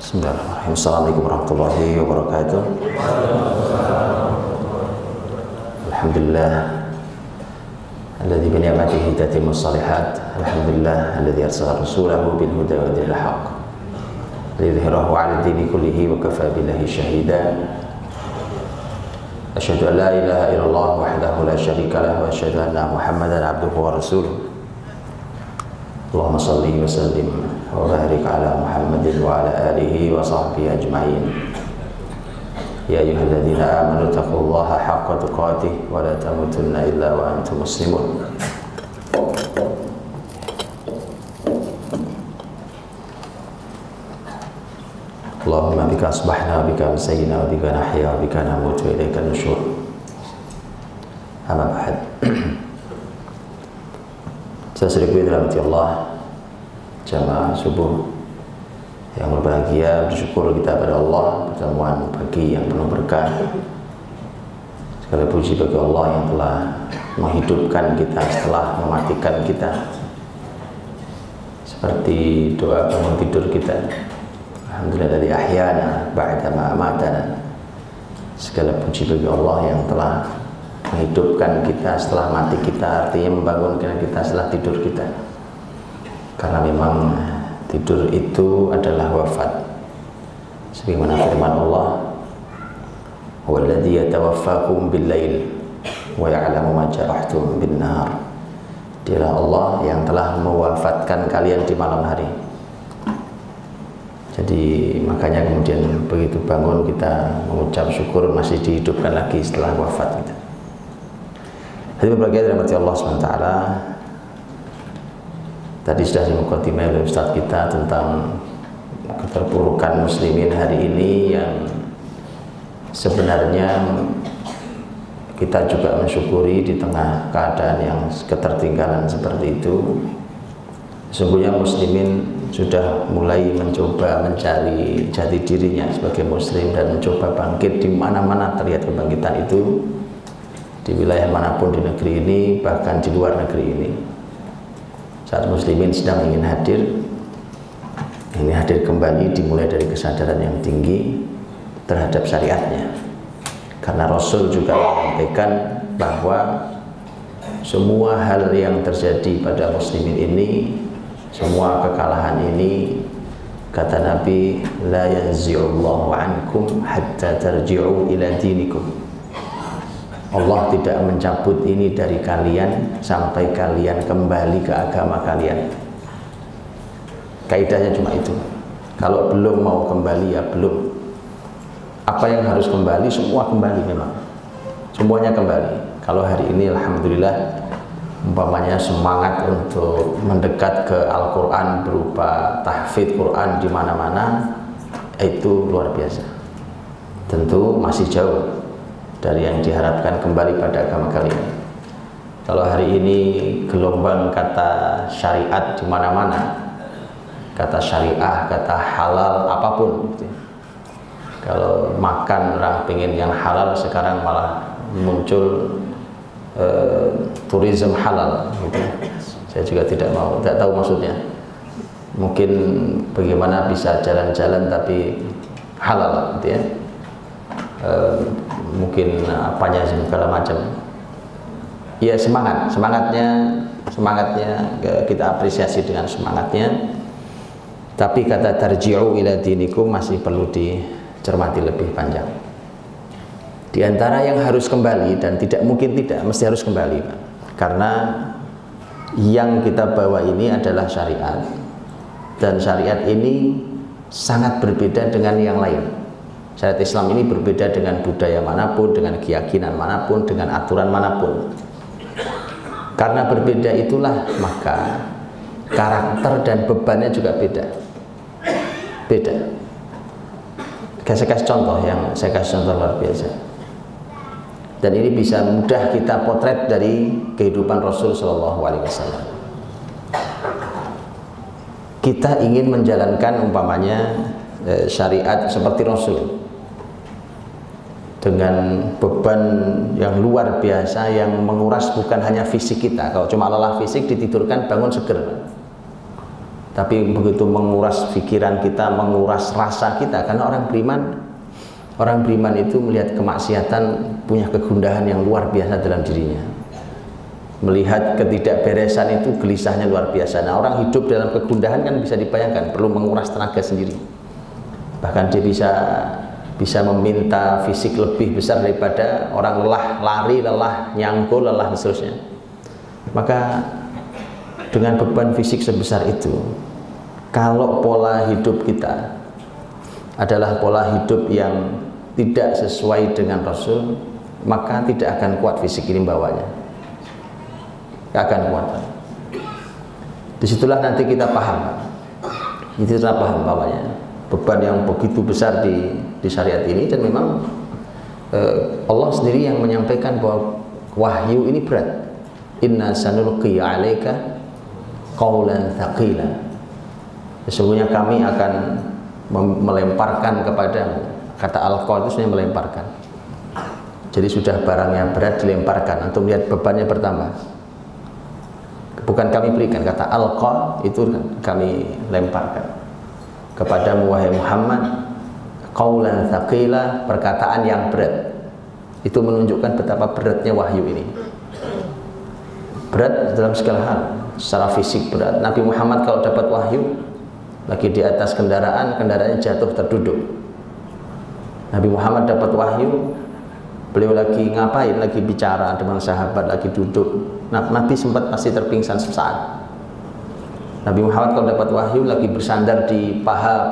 Bismillahirrahmanirrahim. Assalamualaikum warahmatullahi wabarakatuh. Alhamdulillah alladzi bi ni'matihi tatimmu shalihat. Alhamdulillah alladzi arsala rasulahu bil huda wa dinil haqq liyudhhirahu 'ala ad-dini kullihi wa kafa billahi shahida. Asyhadu an la ilaha illallah wahdahu la syarika lahu wa asyhadu anna Muhammadan 'abduhu wa rasuluh. Allahumma shalli wa sallim wa barik ala Muhammadin wa ala alihi wa sahbihi ajma'in. Ya ayyuhalladzina amanu taqullaha haqqa tuqatih wa la tamutunna illa wa antum muslimun. Allahumma bika asbahna wa bika amsayna wa bika nahya wa bika namutu wa ilaika nusyur. Amma ba'd. Saya sering dirahmati Allah, jamaah subuh yang berbahagia, bersyukur kita pada Allah, pertemuan pagi yang penuh berkah. Segala puji bagi Allah yang telah menghidupkan kita setelah mematikan kita, seperti doa bangun tidur kita, alhamdulillah dari ahyana ba'da ma amatana. Segala puji bagi Allah yang telah menghidupkan kita setelah mati kita, artinya membangunkan kita setelah tidur kita. Karena memang tidur itu adalah wafat. Sebagaimana firman Allah, "Walladzi yatawaffakum bil-lail wa ya'lamu ma jarahtum bin-nahar." Dialah Allah yang telah mewafatkan kalian di malam hari. Jadi makanya kemudian begitu bangun kita mengucap syukur masih dihidupkan lagi setelah wafat kita. Hadirin berbahagia dirahmati Allah SWT. Tadi sudah dimukadimah oleh Ustaz kita tentang keterpurukan muslimin hari ini, yang sebenarnya kita juga mensyukuri di tengah keadaan yang ketertinggalan seperti itu. Sesungguhnya muslimin sudah mulai mencoba mencari jati dirinya sebagai muslim dan mencoba bangkit di mana-mana terlihat kebangkitan itu, di wilayah manapun di negeri ini, bahkan di luar negeri ini. Saat muslimin sedang ingin hadir kembali, dimulai dari kesadaran yang tinggi terhadap syariatnya. Karena Rasul juga menyampaikan bahwa semua hal yang terjadi pada muslimin ini, semua kekalahan ini, kata Nabi, la yanzi'ullahu ankum hatta tarji'u ila dinikum. Allah tidak mencabut ini dari kalian sampai kalian kembali ke agama kalian. Kaidahnya cuma itu. Kalau belum mau kembali, ya belum. Apa yang harus kembali, semua kembali memang. Semuanya kembali. Kalau hari ini alhamdulillah umpamanya semangat untuk mendekat ke Al-Quran berupa tahfidz Quran di mana-mana, itu luar biasa. Tentu masih jauh dari yang diharapkan kembali pada agama kalian. Kalau hari ini gelombang kata syariat di mana-mana, kata syariah, kata halal, apapun gitu. Kalau makan orang pengen yang halal, sekarang malah muncul tourism halal gitu. Saya juga tidak tahu maksudnya. Mungkin bagaimana bisa jalan-jalan tapi halal gitu ya. Mungkin apanya segala macam. Ya semangatnya kita apresiasi dengan semangatnya. Tapi kata tarji'u ila dinikum masih perlu dicermati lebih panjang. Di antara yang harus kembali, dan tidak mungkin tidak, mesti harus kembali, Pak. Karena yang kita bawa ini adalah syariat, dan syariat ini sangat berbeda dengan yang lain. Syariat Islam ini berbeda dengan budaya manapun, dengan keyakinan manapun, dengan aturan manapun. Karena berbeda itulah maka karakter dan bebannya juga beda. Saya kasih contoh luar biasa. Dan ini bisa mudah kita potret dari kehidupan Rasul SAW. Kita ingin menjalankan umpamanya syariat seperti Rasul, dengan beban yang luar biasa yang menguras bukan hanya fisik kita. Kalau cuma lelah fisik, ditidurkan bangun seger. tapi begitu menguras pikiran kita, menguras rasa kita. Karena orang beriman itu melihat kemaksiatan punya kegundahan yang luar biasa dalam dirinya. Melihat ketidakberesan itu gelisahnya luar biasa. Nah, orang hidup dalam kegundahan kan bisa dibayangkan, perlu menguras tenaga sendiri. Bahkan dia bisa meminta fisik lebih besar daripada orang lelah lari, lelah nyangkul, lelah dan seterusnya. Maka dengan beban fisik sebesar itu, kalau pola hidup kita adalah pola hidup yang tidak sesuai dengan Rasul, maka tidak akan kuat fisik ini bawanya. Akan kuat. Disitulah nanti kita paham. Disitulah paham bawahnya beban yang begitu besar di syariat ini. Dan memang Allah sendiri yang menyampaikan bahwa wahyu ini berat. Inna sanulqi 'alaika qaulan tsaqila. Sesungguhnya kami akan melemparkan kepadamu. Kata alqa itu sebenarnya melemparkan. Jadi sudah barang yang berat dilemparkan. Untuk melihat bebannya bertambah. Bukan kami berikan, kata alqa itu kami lemparkan kepadamu wahai Muhammad qaulan tsaqila, perkataan yang berat. Itu menunjukkan betapa beratnya wahyu ini. Berat dalam segala hal, secara fisik berat. Nabi Muhammad kalau dapat wahyu lagi di atas kendaraannya jatuh terduduk. Nabi Muhammad dapat wahyu, beliau lagi ngapain? Lagi bicara dengan sahabat, lagi duduk. Nabi sempat pasti terpingsan sesaat. Nabi Muhammad kalau dapat wahyu lagi bersandar di paha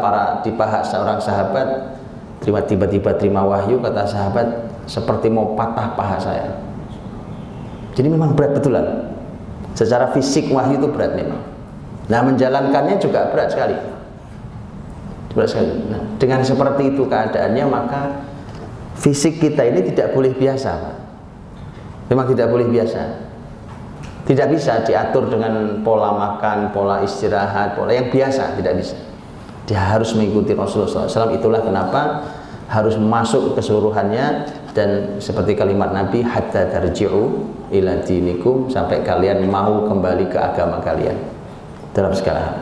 seorang sahabat, tiba-tiba terima wahyu, kata sahabat, seperti mau patah paha saya. Jadi memang berat betulan. Secara fisik wahyu itu berat memang. Nah, menjalankannya juga berat sekali. Berat sekali. Nah, dengan seperti itu keadaannya, maka fisik kita ini tidak boleh biasa, Pak. Memang tidak boleh biasa. Tidak bisa diatur dengan pola makan, pola istirahat, pola yang biasa, tidak bisa. Dia harus mengikuti Rasulullah SAW. Itulah kenapa harus masuk keseluruhannya. Dan seperti kalimat Nabi, hatta tarji'u ila dinikum, sampai kalian mau kembali ke agama kalian dalam segala hal.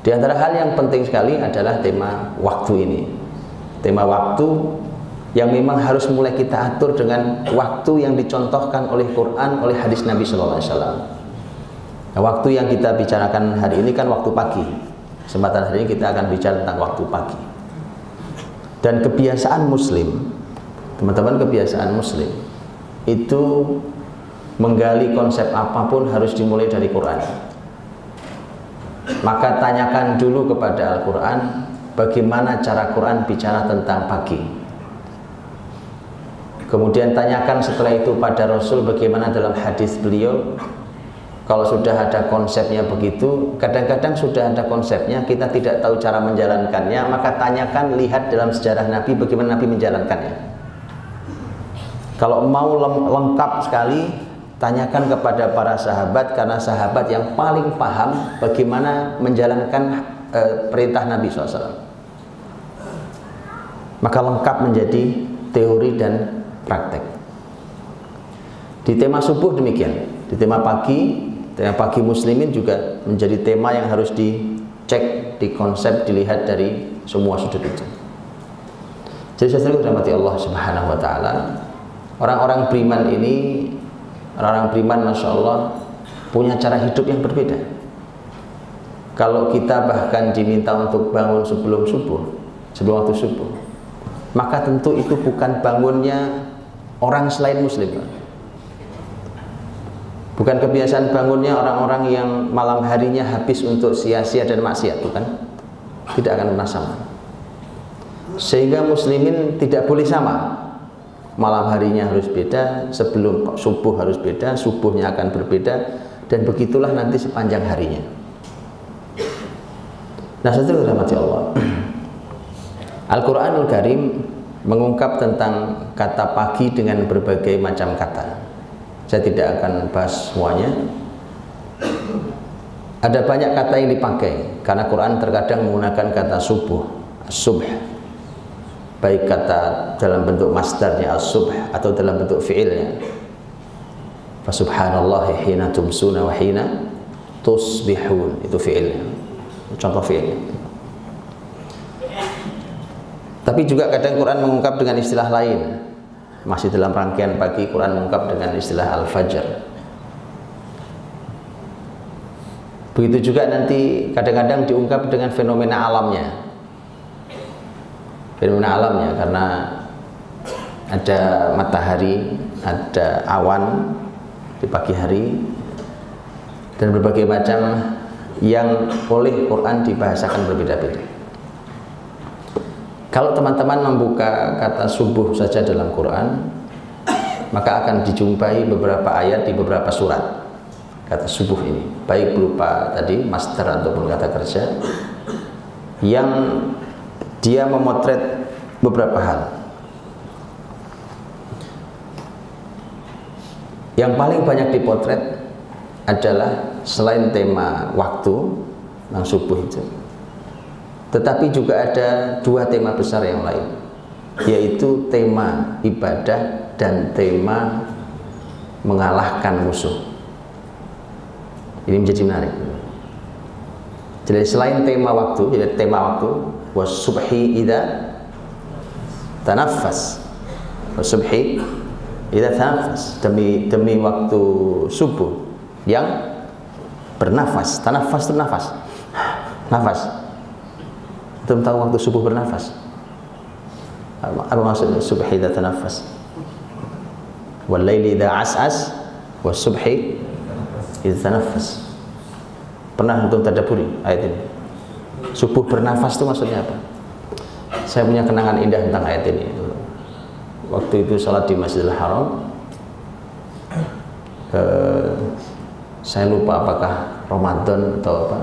Di antara hal yang penting sekali adalah tema waktu ini. Tema waktu yang memang harus mulai kita atur dengan waktu yang dicontohkan oleh Quran, oleh hadis Nabi SAW. Nah, waktu yang kita bicarakan hari ini kan waktu pagi. Kesempatan hari ini kita akan bicara tentang waktu pagi. Dan kebiasaan Muslim, teman-teman, kebiasaan Muslim itu menggali konsep apapun harus dimulai dari Quran. Maka tanyakan dulu kepada Al-Quran, bagaimana cara Quran bicara tentang pagi. Kemudian tanyakan setelah itu pada Rasul, bagaimana dalam hadis beliau. Kalau sudah ada konsepnya begitu, kadang-kadang sudah ada konsepnya, kita tidak tahu cara menjalankannya, maka tanyakan, lihat dalam sejarah Nabi bagaimana Nabi menjalankannya. Kalau mau lengkap sekali, tanyakan kepada para sahabat, karena sahabat yang paling paham bagaimana menjalankan perintah Nabi SAW. Maka lengkap menjadi teori dan praktek. Di tema subuh demikian, di tema pagi muslimin juga menjadi tema yang harus dicek, dikonsep, dilihat dari semua sudut itu. Jadi saudara rahmati Allah Subhanahu wa taala, orang-orang beriman ini, orang-orang beriman Masya Allah punya cara hidup yang berbeda. Kalau kita bahkan diminta untuk bangun sebelum waktu subuh, maka tentu itu bukan bangunnya orang selain muslim. Bukan kebiasaan bangunnya orang-orang yang malam harinya habis untuk sia-sia dan maksiat, bukan. Tidak akan pernah sama. Sehingga muslimin tidak boleh sama. Malam harinya harus beda, sebelum subuh harus beda, subuhnya akan berbeda, dan begitulah nanti sepanjang harinya. Nah, saudara rahmati Allah, Al-Quranul Karim mengungkap tentang kata pagi dengan berbagai macam kata. Saya tidak akan bahas semuanya. Ada banyak kata yang dipakai, karena Quran terkadang menggunakan kata subuh, subh, baik kata dalam bentuk masdarnya as-subh atau dalam bentuk fi'ilnya. Fa subhanallahi hina tumsuna wa hina tusbihun, itu fi'ilnya, contoh fi'ilnya. Tapi juga kadang Quran mengungkap dengan istilah lain. Masih dalam rangkaian pagi, Quran mengungkap dengan istilah al-fajr. Begitu juga nanti kadang-kadang diungkap dengan fenomena alamnya. Fenomena alamnya, karena ada matahari, ada awan di pagi hari, dan berbagai macam yang oleh Quran dibahasakan berbeda-beda. Kalau teman-teman membuka kata subuh saja dalam Quran, maka akan dijumpai beberapa ayat di beberapa surat kata subuh ini, baik berupa tadi masdar ataupun kata kerja, yang dia memotret beberapa hal. Yang paling banyak dipotret adalah selain tema waktu yang subuh itu, tetapi juga ada dua tema besar yang lain, yaitu tema ibadah dan tema mengalahkan musuh. Ini menjadi menarik. Jadi selain tema waktu, jadi tema waktu was-subhi idza tanaffas, was-subhi idza tanaffas, demi waktu subuh yang bernafas. Tanafas itu nafas, nafas. Belum tahu waktu subuh bernafas. Apa maksudnya subhi idza tanaffas? Wal laili idza as'as was subhi idza tanaffas. Pernah untuk tadabburi ayat ini? Subuh bernafas itu maksudnya apa? Saya punya kenangan indah tentang ayat ini. Waktu itu salat di Masjidil Haram, saya lupa apakah Ramadan atau apa,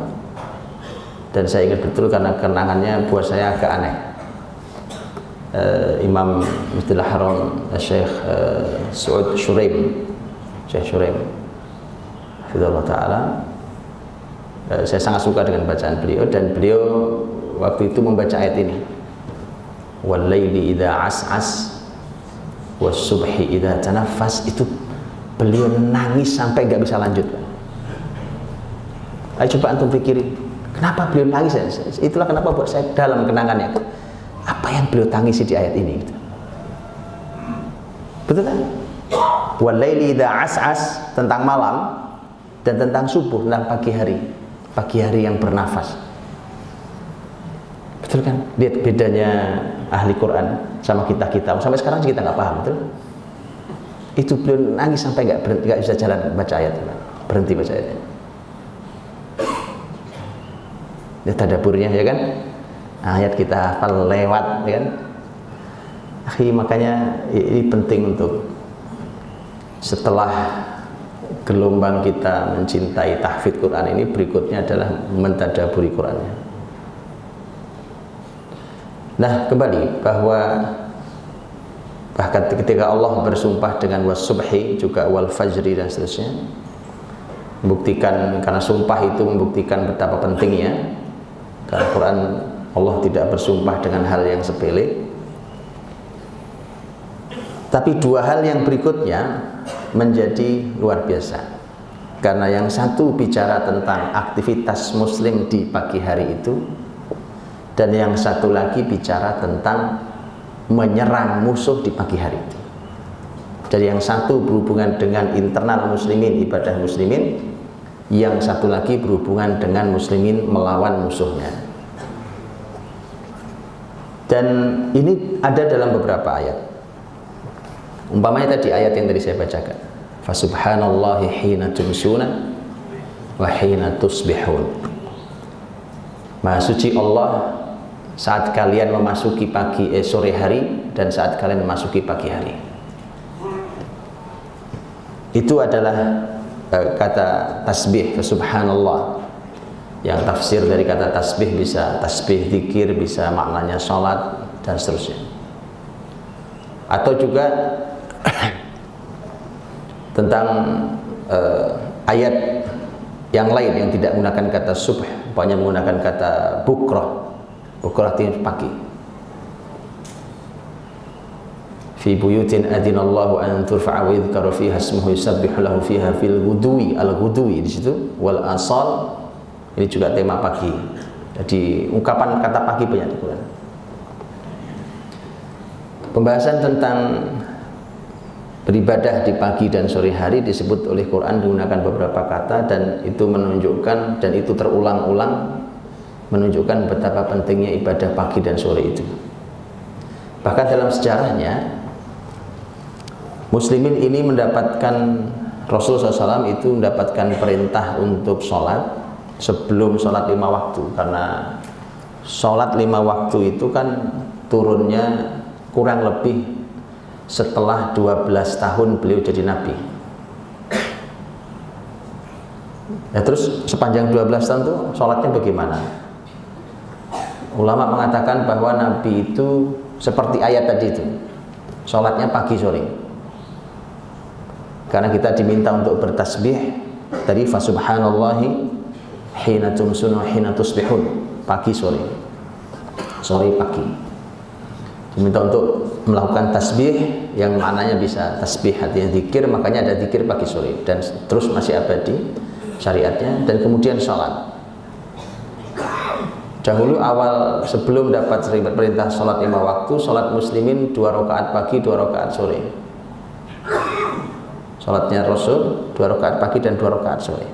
dan saya ingat betul karena kenangannya buat saya agak aneh. Imam Masjidil Haram Syekh Su'ud Shuraim, Syekh Shuraim hafizahullah ta'ala, saya sangat suka dengan bacaan beliau, dan beliau waktu itu membaca ayat ini, wal laili idza as'as was subhi idza tanaffas. Itu beliau nangis sampai nggak bisa lanjut. Ayo coba antum pikirin, kenapa beliau nangis ya? Itulah kenapa buat saya dalam kenangannya, apa yang beliau tangisi di ayat ini gitu. Betul kan? Wal laili idza as'as tentang malam, dan tentang subuh tentang pagi hari yang bernafas. Betul kan? Lihat bedanya ahli Quran sama kita. Sampai sekarang kita nggak paham, betul? Itu beliau nangis sampai nggak bisa jalan baca ayat, berhenti baca ayat. Ya tadaburnya, ya kan? Ayat kita hafal lewat, ya kan? Makanya ini penting untuk setelah gelombang kita mencintai tahfidz Quran ini, berikutnya adalah mentadaburi Qurannya. Nah, kembali bahwa bahkan ketika Allah bersumpah dengan was-subhi, juga wal fajri dan seterusnya, membuktikan, karena sumpah itu membuktikan betapa pentingnya. Dalam Quran Allah tidak bersumpah dengan hal yang sepele. Tapi dua hal yang berikutnya menjadi luar biasa, karena yang satu bicara tentang aktivitas muslim di pagi hari itu, dan yang satu lagi bicara tentang menyerang musuh di pagi hari itu. Jadi yang satu berhubungan dengan internal muslimin, ibadah muslimin, yang satu lagi berhubungan dengan muslimin melawan musuhnya. Dan ini ada dalam beberapa ayat. Umpamanya tadi ayat yang tadi saya bacakan, fasubhanallahi hina tumsuna wa hina tusbihun. Maha suci Allah saat kalian memasuki sore hari dan saat kalian memasuki pagi hari. Itu adalah kata tasbih, subhanallah, yang tafsir dari kata tasbih bisa tasbih zikir, bisa maknanya sholat dan seterusnya. Atau juga tentang ayat yang lain yang tidak menggunakan kata subh, banyak menggunakan kata bukrah. Bukrah itu pagi. Fi fi buyutin adinallahu an turfa'a wa yudhkara fiha ismuhu yusabbihu lahu fiha fil ghudwi al-ghudwi di situ wal asal. Ini juga tema pagi. Jadi ungkapan kata pagi banyak di Quran. Pembahasan tentang beribadah di pagi dan sore hari disebut oleh Quran menggunakan beberapa kata, dan itu menunjukkan, dan itu terulang-ulang menunjukkan betapa pentingnya ibadah pagi dan sore itu. Bahkan dalam sejarahnya Muslimin ini mendapatkan, Rasulullah SAW itu mendapatkan perintah untuk sholat sebelum sholat 5 waktu, karena sholat 5 waktu itu kan turunnya kurang lebih setelah 12 tahun beliau jadi Nabi. Ya, terus sepanjang 12 tahun itu sholatnya bagaimana? Ulama mengatakan bahwa Nabi itu seperti ayat tadi itu, sholatnya pagi sore. Karena kita diminta untuk bertasbih tadi, fasubhanallahi hina tumsun wa hina tusbihun, pagi sore, sore pagi. Diminta untuk melakukan tasbih yang maknanya bisa tasbih artinya zikir, makanya ada zikir pagi sore, dan terus masih abadi syariatnya. Dan kemudian sholat. Dahulu awal sebelum dapat perintah sholat 5 waktu, sholat muslimin 2 rakaat pagi 2 rakaat sore. Sholatnya Rasul 2 rakaat pagi dan 2 rakaat sore.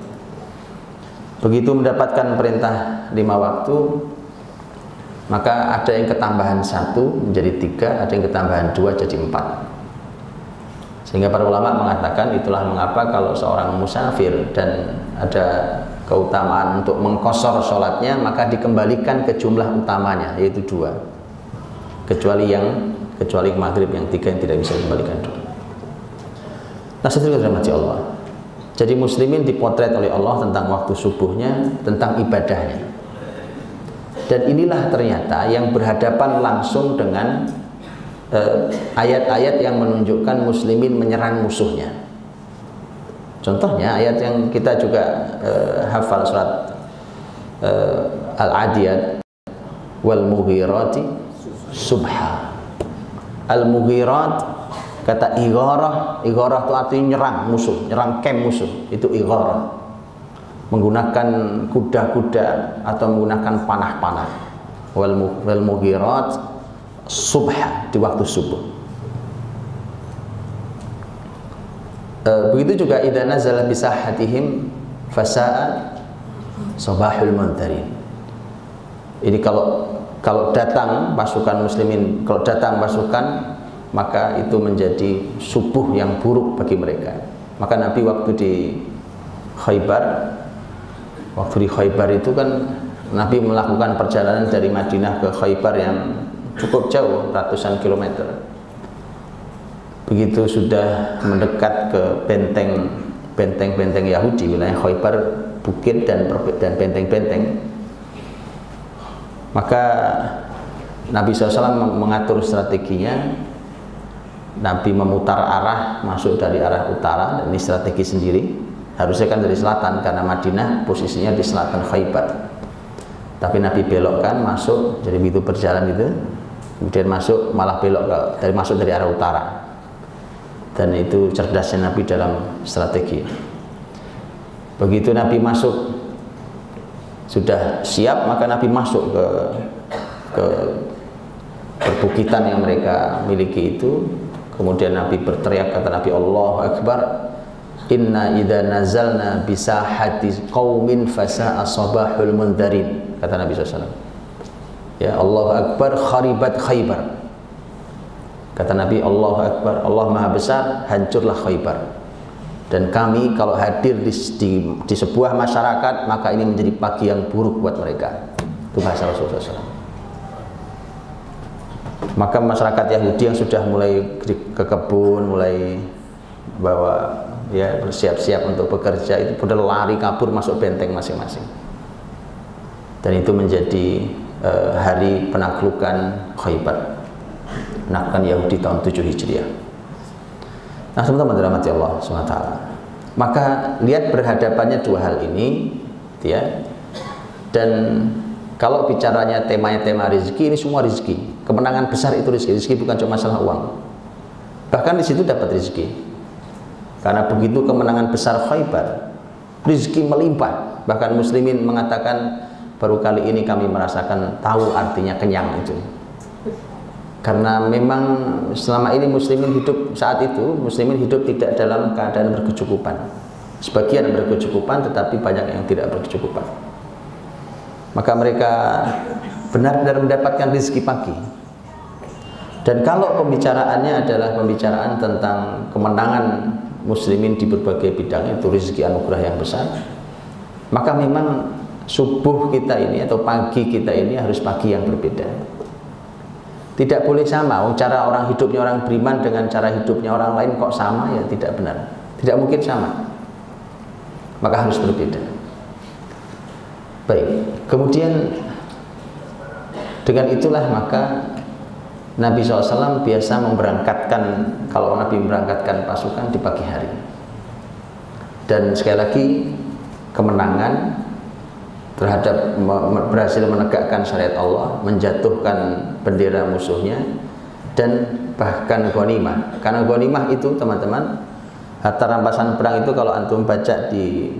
Begitu mendapatkan perintah 5 waktu, maka ada yang ketambahan 1 menjadi 3, ada yang ketambahan 2 jadi 4. Sehingga para ulama mengatakan itulah mengapa kalau seorang musafir dan ada keutamaan untuk mengqashar sholatnya, maka dikembalikan ke jumlah utamanya, yaitu 2, kecuali maghrib yang 3 yang tidak bisa dikembalikan 2. Nah, seterusnya dirahmati Allah. Jadi muslimin dipotret oleh Allah tentang waktu subuhnya, tentang ibadahnya. Dan inilah ternyata yang berhadapan langsung dengan ayat-ayat yang menunjukkan muslimin menyerang musuhnya. Contohnya ayat yang kita juga hafal, surat Al-Adiyat, wal mughirati subha. Al-mughirat, kata igharah itu artinya nyerang musuh, nyerang camp musuh, itu igharah. Menggunakan kuda-kuda atau menggunakan panah-panah. Wal mughirat subha, di waktu subuh. Begitu juga idza nazala bisahatihim fasa'a sabahul muntarin. Ini kalau datang pasukan muslimin, kalau datang pasukan, maka itu menjadi subuh yang buruk bagi mereka. Maka Nabi waktu di Khaybar itu kan Nabi melakukan perjalanan dari Madinah ke Khaybar yang cukup jauh, ratusan kilometer. Begitu sudah mendekat ke benteng-benteng Yahudi, wilayah Khaybar, bukit dan benteng-benteng, maka Nabi SAW mengatur strateginya. Nabi memutar arah, masuk dari arah utara, dan ini strategi sendiri. Harusnya kan dari selatan, karena Madinah posisinya di selatan Khaybar. Tapi Nabi belokkan, masuk, jadi begitu berjalan gitu, kemudian masuk, malah belok masuk dari arah utara. Dan itu cerdasnya Nabi dalam strategi. Begitu Nabi masuk, sudah siap, maka Nabi masuk ke perbukitan yang mereka miliki itu. Kemudian Nabi berteriak, kata Nabi, Allahu Akbar, inna idza nazalna bisahati qaumin fasa'a sabahul mundarin, kata Nabi SAW. Ya, Allahu Akbar, kharibat Khaybar, kata Nabi, Allahu Akbar, Allah Maha Besar, hancurlah Khaybar. Dan kami kalau hadir di sebuah masyarakat, maka ini menjadi pagi yang buruk buat mereka. Itu bahasa Rasulullah SAW. Maka masyarakat Yahudi yang sudah mulai ke kebun, mulai bersiap-siap untuk bekerja, itu pada lari kabur masuk benteng masing-masing. Dan itu menjadi hari penaklukan Khaybar, penaklukan Yahudi tahun 7 Hijriah. Nah, teman-teman dirahmati Allah SWT. Maka lihat berhadapannya 2 hal ini, ya. Dan kalau bicaranya temanya tema rezeki, ini semua rezeki. Kemenangan besar itu rezeki. Rezeki bukan cuma masalah uang. Bahkan di situ dapat rezeki. Karena begitu kemenangan besar Khaybar, rezeki melimpah. Bahkan muslimin mengatakan baru kali ini kami merasakan tahu artinya kenyang itu. Karena memang selama ini muslimin hidup saat itu, muslimin hidup tidak dalam keadaan berkecukupan. Sebagian berkecukupan tetapi banyak yang tidak berkecukupan. Maka mereka benar-benar mendapatkan rezeki pagi. Dan kalau pembicaraannya adalah pembicaraan tentang kemenangan muslimin di berbagai bidang, itu rezeki anugerah yang besar, maka memang subuh kita ini atau pagi kita ini harus pagi yang berbeda. Tidak boleh sama. Cara orang hidupnya orang beriman dengan cara hidupnya orang lain kok sama, ya tidak benar. Tidak mungkin sama. Maka harus berbeda. Baik. Kemudian dengan itulah maka Nabi SAW biasa memberangkatkan, kalau Nabi memberangkatkan pasukan di pagi hari. Dan sekali lagi, kemenangan terhadap berhasil menegakkan syariat Allah, menjatuhkan bendera musuhnya, dan bahkan ghanimah. Karena ghanimah itu teman-teman, harta rampasan perang itu kalau antum baca di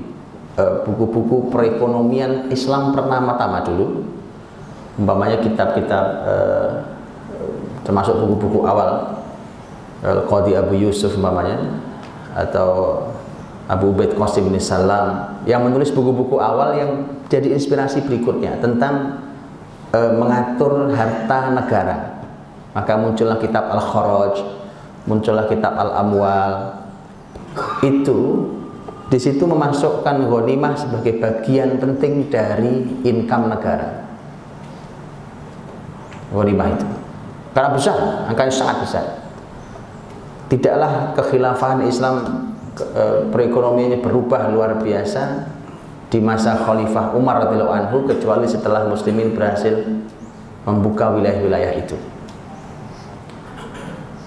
buku-buku perekonomian Islam pertama-tama dulu, umpamanya kitab-kitab termasuk buku-buku awal Al-Qadhi Abu Yusuf umpamanya, atau Abu Ubaid Qasim bin Salam, yang menulis buku-buku awal yang jadi inspirasi berikutnya tentang mengatur harta negara. Maka muncullah kitab Al-Kharaj, muncullah kitab Al-Amwal. Itu di situ memasukkan ghanimah sebagai bagian penting dari income negara. Ghanimah itu karena besar, angkanya sangat besar. Tidaklah kekhilafahan Islam perekonomiannya berubah luar biasa di masa Khalifah Umar radhiyallahu anhu, kecuali setelah muslimin berhasil membuka wilayah-wilayah itu.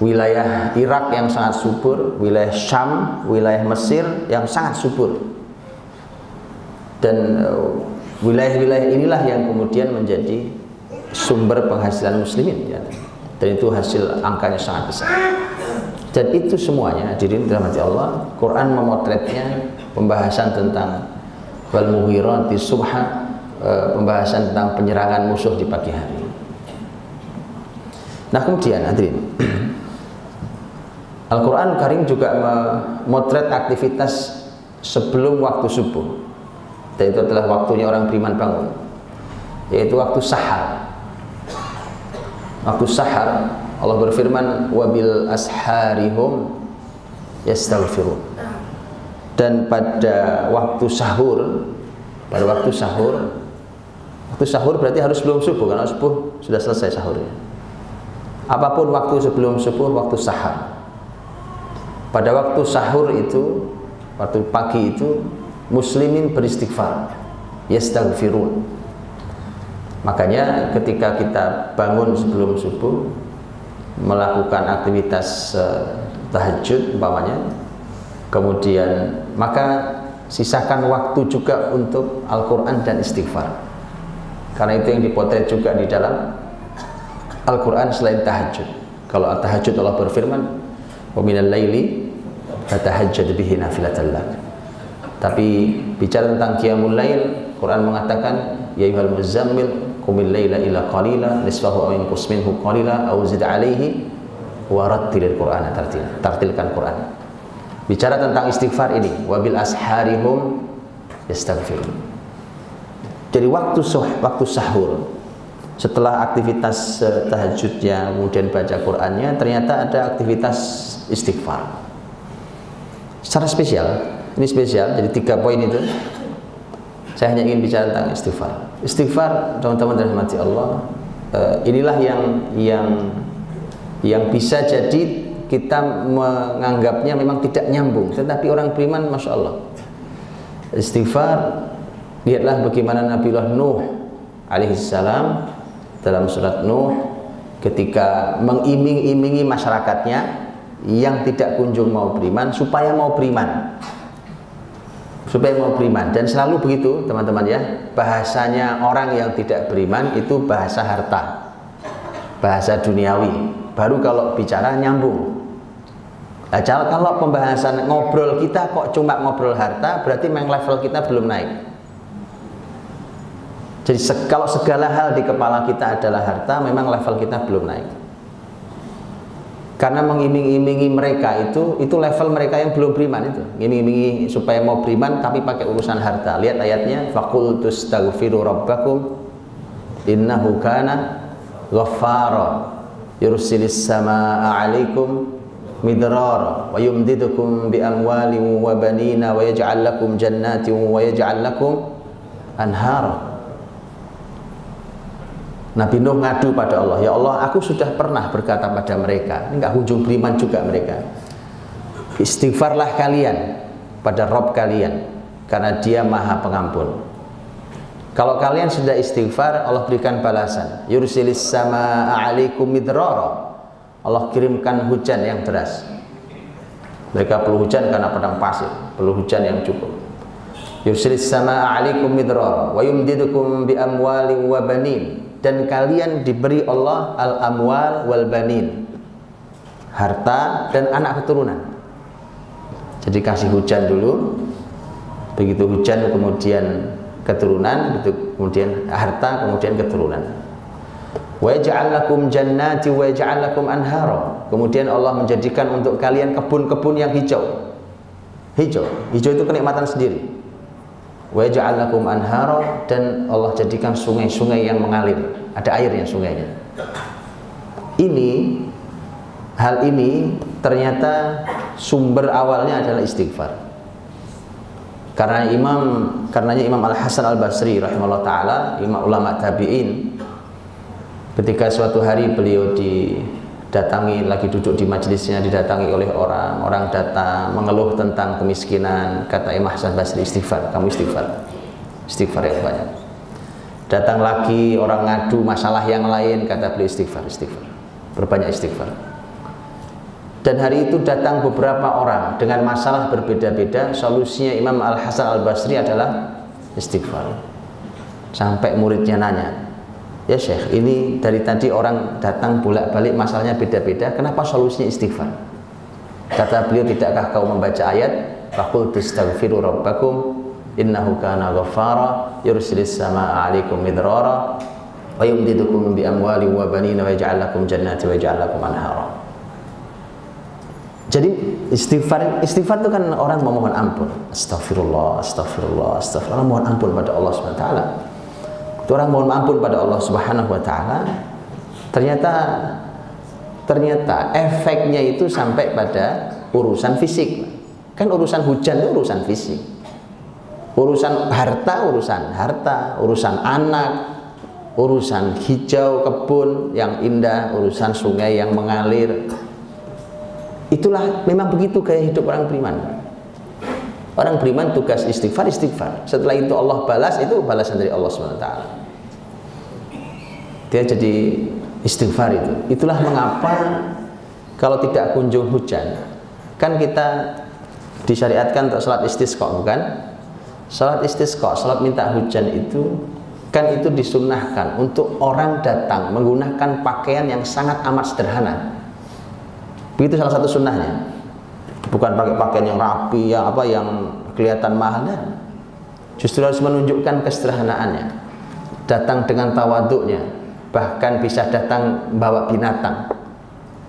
Wilayah Irak yang sangat subur, wilayah Syam, wilayah Mesir yang sangat subur. Dan wilayah-wilayah inilah yang kemudian menjadi sumber penghasilan muslimin, ya. Dan itu hasil angkanya sangat besar. Dan itu semuanya hadirin dirahmati Allah, Quran memotretnya, pembahasan tentang wal mughirati subha, pembahasan tentang penyerangan musuh di pagi hari. Nah kemudian hadirin, Al-Quran Karim juga memotret aktivitas sebelum waktu subuh, dan itu adalah waktunya orang beriman bangun, yaitu waktu sahar. Waktu sahar Allah berfirman wabil asharihum yastaghfirun. Dan pada waktu sahur, waktu sahur berarti harus sebelum subuh, karena subuh sudah selesai sahurnya. Apapun waktu sebelum subuh, waktu sahar. Pada waktu sahur itu, waktu pagi itu, muslimin beristighfar, yastaghfirun. Makanya ketika kita bangun sebelum subuh, melakukan aktivitas tahajud umpamanya, kemudian maka sisakan waktu juga untuk Al-Quran dan istighfar, karena itu yang dipotret juga di dalam Al-Quran selain tahajud. Kalau tahajud Allah berfirman wa minal laili fatahajjad bihi nafilatan lak. Tapi bicara tentang qiyamul lail, Quran mengatakan ya ayyuhal muzammil qumil laila illa qalila nisfahu aw inqus minhu qalila aw zid alaihi wa rattilil qur'ana tartila. Tartilkan Quran. Bicara tentang istighfar ini, wabil asharihum yastaghfirun. Jadi waktu sahur, setelah aktivitas tahajudnya kemudian baca Qur'annya, ternyata ada aktivitas istighfar secara spesial. Ini spesial, jadi 3 poin itu saya hanya ingin bicara tentang istighfar. Istighfar, teman-teman dirahmati Allah, inilah yang bisa jadi kita menganggapnya memang tidak nyambung, tetapi orang beriman Masya Allah istighfar. Lihatlah bagaimana Nabiullah Nuh alaihissalam dalam surat Nuh ketika mengiming-imingi masyarakatnya yang tidak kunjung mau beriman supaya mau beriman, dan selalu begitu teman-teman ya, bahasanya orang yang tidak beriman itu bahasa harta, bahasa duniawi, baru kalau bicara nyambung. Nah, kalau pembahasan ngobrol kita kok cuma ngobrol harta, berarti memang level kita belum naik. Jadi kalau segala hal di kepala kita adalah harta, memang level kita belum naik. Karena mengiming-imingi mereka itu level mereka yang belum beriman itu. Iming-imingi supaya mau beriman tapi pakai urusan harta. Lihat ayatnya, faqultu astaghfiru rabbakum innahu kana ghaffara yursilis samaa'a 'alaikum midrara wa yumdidukum bi amwalin wa banina wa yaj'al lakum jannatin wa yaj'al lakum anhara. Nabi Nuh ngadu pada Allah, ya Allah, aku sudah pernah berkata pada mereka, ini enggak kunjung beriman juga mereka. Istighfarlah kalian pada Rabb kalian, karena Dia Maha Pengampun. Kalau kalian sudah istighfar, Allah berikan balasan. Yursilis samaa'a 'alaikum midrara. Allah kirimkan hujan yang deras. Mereka perlu hujan karena padang pasir, perlu hujan yang cukup. Yursilis samaa'a 'alaikum midrara wa yumdidukum bi amwalin wa banin. Dan kalian diberi Allah al-amwal wal banin, harta dan anak keturunan. Jadi kasih hujan dulu, begitu hujan kemudian keturunan, begitu kemudian harta, kemudian keturunan. Wa yaj'al lakum jannati wa yaj'al lakum anhara. Kemudian Allah menjadikan untuk kalian kebun-kebun yang hijau. Hijau itu kenikmatan sendiri. Wa yaj'al lakum anhara, dan Allah jadikan sungai-sungai yang mengalir, ada airnya sungainya. Hal ini ternyata sumber awalnya adalah istighfar. Karenanya Imam Al-Hasan Al-Basri rahimahullah taala, imam ulama tabi'in, ketika suatu hari beliau didatangi, lagi duduk di majelisnya, didatangi oleh orang datang mengeluh tentang kemiskinan. Kata Imam Hasan Basri, istighfar, kamu istighfar yang banyak. Datang lagi orang ngadu masalah yang lain, kata beliau, istighfar, berbanyak istighfar. Dan hari itu datang beberapa orang dengan masalah berbeda-beda. Solusinya Imam Al-Hasan Al-Basri adalah istighfar. Sampai muridnya nanya, ya Syekh, ini dari tadi orang datang bolak-balik masalahnya beda-beda, kenapa solusinya istighfar? Kata beliau, tidakkah kau membaca ayat faqultu astaghfiru rabbakum innahu kana ghaffara yursilis samaa'a 'alaikum midrara wa yumdidukum bi amwalin wa banina wa yaj'al lakum jannati wa yaj'al lakum anhara. Jadi istighfar itu kan orang memohon ampun. Astagfirullah, orang mohon ampun pada Allah Subhanahu wa taala. Orang mohon ampun pada Allah Subhanahu wa taala, ternyata efeknya itu sampai pada urusan fisik. Kan urusan hujan itu urusan fisik. Urusan harta, urusan anak, urusan hijau kebun yang indah, urusan sungai yang mengalir. Itulah memang begitu gaya hidup orang beriman. Orang beriman tugas istighfar. Setelah itu Allah balas, itu balasan dari Allah SWT. Dia jadi istighfar itu. Itulah mengapa kalau tidak kunjung hujan, kan kita disyariatkan untuk salat istisqa, bukan? Salat istisqa, salat minta hujan itu kan itu disunnahkan untuk orang datang menggunakan pakaian yang sangat amat sederhana. Begitu salah satu sunnahnya. Bukan pakai pakaian yang rapi, yang kelihatan mahal. Justru harus menunjukkan kesederhanaannya. Datang dengan tawaduknya, bahkan bisa datang bawa binatang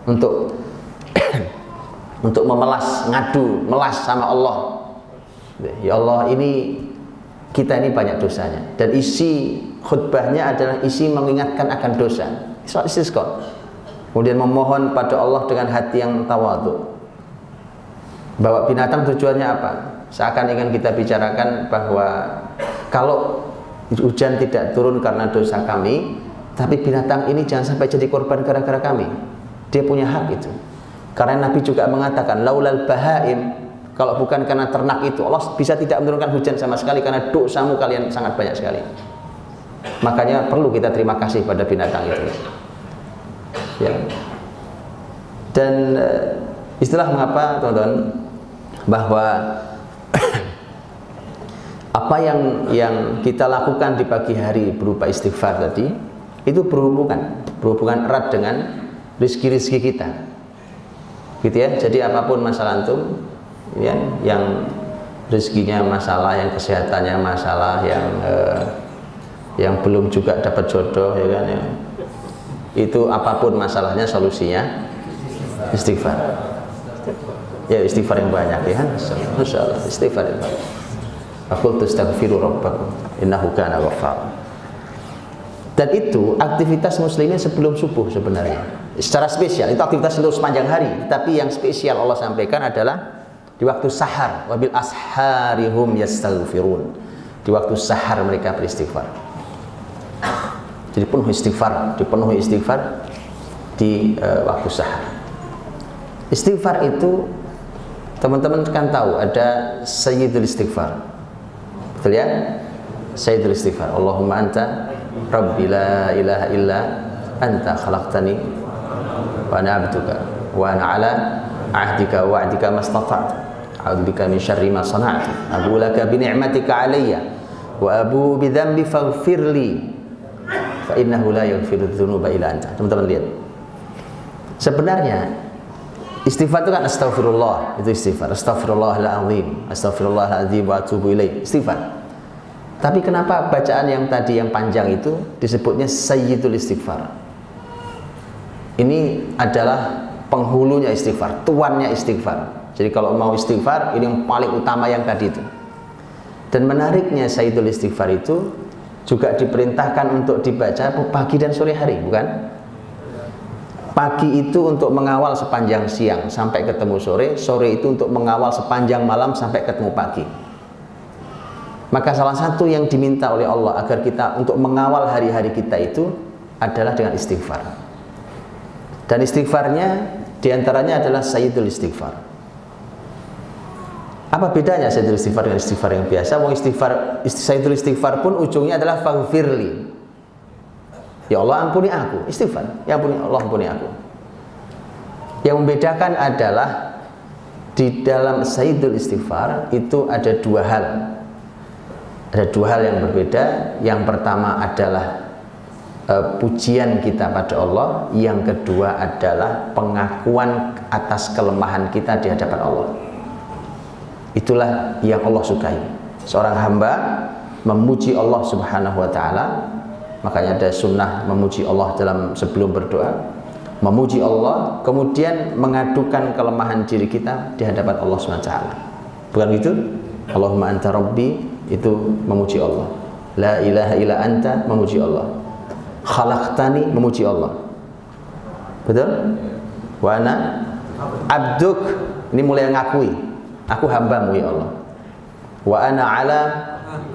untuk untuk memelas sama Allah. Ya Allah, kita ini banyak dosanya, dan isi khutbahnya adalah isi mengingatkan akan dosa. Salat istisqa. Kemudian memohon pada Allah dengan hati yang tawadhu. Bawa binatang tujuannya apa? Seakan ingin kita bicarakan bahwa kalau hujan tidak turun karena dosa kami, tapi binatang ini jangan sampai jadi korban gara-gara kami. Dia punya hak itu. Karena Nabi juga mengatakan, laulal bahaim, kalau bukan karena ternak itu, Allah bisa tidak menurunkan hujan sama sekali, karena dosamu kalian sangat banyak sekali. Makanya perlu kita terima kasih pada binatang itu. Ya. Dan istilah mengapa, teman-teman, bahwa apa yang kita lakukan di pagi hari berupa istighfar tadi itu berhubungan erat dengan rizki-rizki kita. gitu ya. Jadi apapun masalah antum ya, yang rezekinya masalah, yang kesehatannya masalah, yang belum juga dapat jodoh ya kan ya, itu apapun masalahnya solusinya istighfar ya, istighfar yang banyak ya, Masya Allah, istighfar yang banyak. Faqultu astaghfiru rabbakum innahu kana ghaffar. Dan itu aktivitas muslimin sebelum subuh sebenarnya. Secara spesial itu aktivitas untuk sepanjang hari, tapi yang spesial Allah sampaikan adalah di waktu sahar, wabil asharihum yastaghfirun. Di waktu sahar mereka beristighfar. Jadi dipenuhi istighfar di waktu sahar. Istighfar itu teman-teman kan tahu ada sayyidul istighfar. Betul ya? Sayyidul istighfar. Allahumma anta rabbi la ilaha illa anta khalaqtani wa ana abduka wa ana ala ahdika wa wa'dika mastata'tu a'udzubika min syarri ma sana'tu abu laka bi ni'matika alayya wa abu bi dzambi faghfirli fa innahu la yaghfiru dzunuba illa anta. Teman-teman lihat. Sebenarnya istighfar itu kan astagfirullah, itu istighfar. Astagfirullahaladzim, astagfirullahaladzim wa atubu ilaih, istighfar. Tapi kenapa bacaan yang tadi yang panjang itu disebutnya sayyidul istighfar? Ini adalah penghulunya istighfar, tuannya istighfar. Jadi kalau mau istighfar, ini yang paling utama yang tadi itu. Dan menariknya sayyidul istighfar itu juga diperintahkan untuk dibaca pagi dan sore hari, bukan? Pagi itu untuk mengawal sepanjang siang sampai ketemu sore, sore itu untuk mengawal sepanjang malam sampai ketemu pagi. Maka salah satu yang diminta oleh Allah agar kita untuk mengawal hari-hari kita itu adalah dengan istighfar. Dan istighfarnya diantaranya adalah sayyidul istighfar. Apa bedanya sayyidul istighfar dengan istighfar yang biasa? Sayyidul istighfar pun ujungnya adalah faghfirli. Ya Allah ampuni aku, istighfar. Ya ampuni Allah, ampuni aku. Yang membedakan adalah di dalam sayyidul istighfar itu ada dua hal. Ada dua hal yang berbeda. Yang pertama adalah pujian kita pada Allah. Yang kedua adalah pengakuan atas kelemahan kita di hadapan Allah. Itulah yang Allah sukai. Seorang hamba memuji Allah Subhanahu wa ta'ala. Makanya ada sunnah memuji Allah dalam sebelum berdoa, memuji Allah, kemudian mengadukan kelemahan diri kita di hadapan Allah SWT. Bukan gitu? Allahumma anta rabbi, itu memuji Allah. La ilaha illa anta, memuji Allah. Khalaqtani, memuji Allah. Betul? Wa ana abduk, ini mulai ngakui, aku hambamu ya Allah. Wa ana ala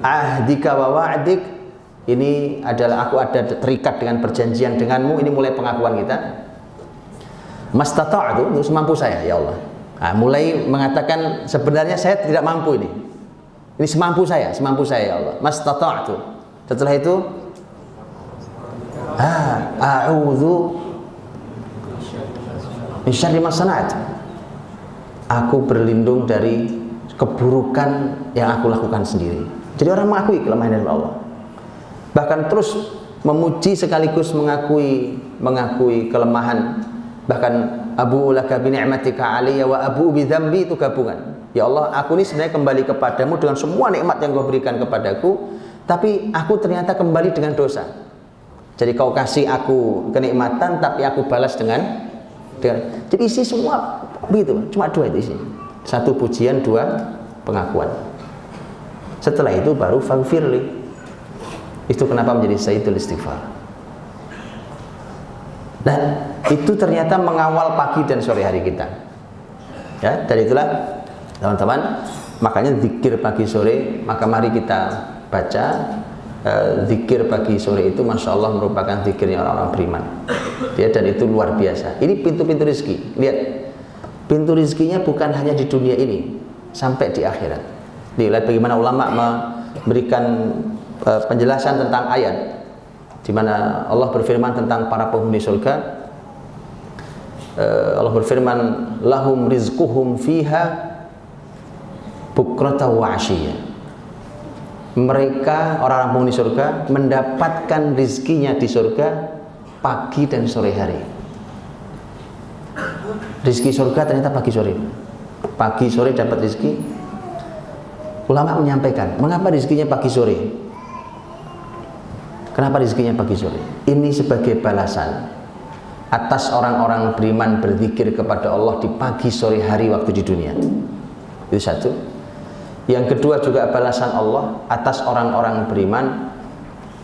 ahdika wa wa'dik, ini adalah aku ada terikat dengan perjanjian denganmu. Ini mulai pengakuan kita. Mastata'tu, itu semampu saya ya Allah. Nah, mulai mengatakan sebenarnya saya tidak mampu ini. Ini semampu saya ya Allah. Mastata'tu. Setelah itu a'udzu min syarri ma sana'tu. Aku berlindung dari keburukan yang aku lakukan sendiri. Jadi orang mengakui kelemahan dari Allah. Bahkan terus memuji sekaligus mengakui kelemahan. Bahkan abu laka bi ni'matika alayya wa abu bi dzambi, itu gabungan. Ya Allah, aku ini sebenarnya kembali kepadamu dengan semua nikmat yang kau berikan kepadaku, tapi aku ternyata kembali dengan dosa. Jadi kau kasih aku kenikmatan, tapi aku balas dengan jadi isi semua begitu, cuma dua itu isi. Satu pujian, dua pengakuan. Setelah itu baru faghfirli. Itu kenapa menjadi sayyidul istighfar. Dan itu ternyata mengawal pagi dan sore hari kita. Ya, dan itulah teman-teman, makanya zikir pagi sore, maka mari kita baca zikir pagi sore itu, masya Allah merupakan zikirnya orang-orang beriman. Ya, dan itu luar biasa. Ini pintu-pintu rezeki. Lihat, pintu rezekinya bukan hanya di dunia ini, sampai di akhirat. Lihat bagaimana ulama memberikan penjelasan tentang ayat di mana Allah berfirman tentang para penghuni surga. Allah berfirman, lahum rizquhum fiha bukrata wa ashiya. Mereka orang-orang penghuni surga mendapatkan rizkinya di surga pagi dan sore hari. Rizki surga ternyata pagi sore. Pagi sore dapat rizki. Ulama menyampaikan, mengapa rizkinya pagi sore? Kenapa rizkinya pagi sore? Ini sebagai balasan atas orang-orang beriman berzikir kepada Allah di pagi sore hari waktu di dunia. Itu satu. Yang kedua juga balasan Allah atas orang-orang beriman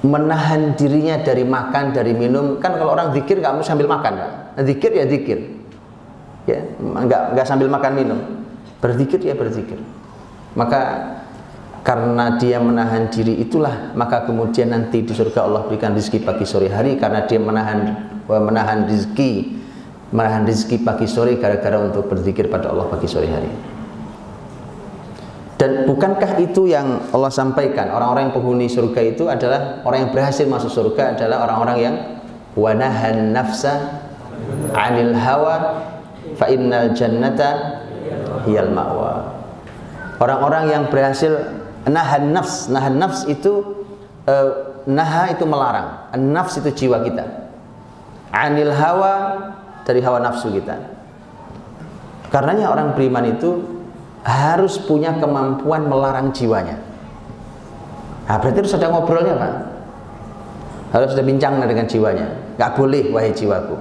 menahan dirinya dari makan, dari minum. Kan kalau orang zikir nggak mau sambil makan, kan? Zikir ya zikir, ya nggak sambil makan minum. Berzikir ya berzikir. Maka karena dia menahan diri itulah, maka kemudian nanti di surga Allah berikan rezeki pagi sore hari, karena dia menahan rezeki pagi sore gara-gara untuk berzikir pada Allah pagi sore hari. Dan bukankah itu yang Allah sampaikan, orang-orang yang penghuni surga itu adalah orang yang berhasil masuk surga adalah orang-orang yang wanahan nafsa 'anil hawa fa innal jannata hiyal ma'wa. Orang-orang yang berhasil nahan nafs itu naha itu melarang, nafs itu jiwa kita, 'anil hawa dari hawa nafsu kita. Karenanya orang beriman itu harus punya kemampuan melarang jiwanya. Nah, berarti harus ada ngobrolnya, Pak. Harus ada bincang dengan jiwanya. Gak boleh, wahai jiwaku.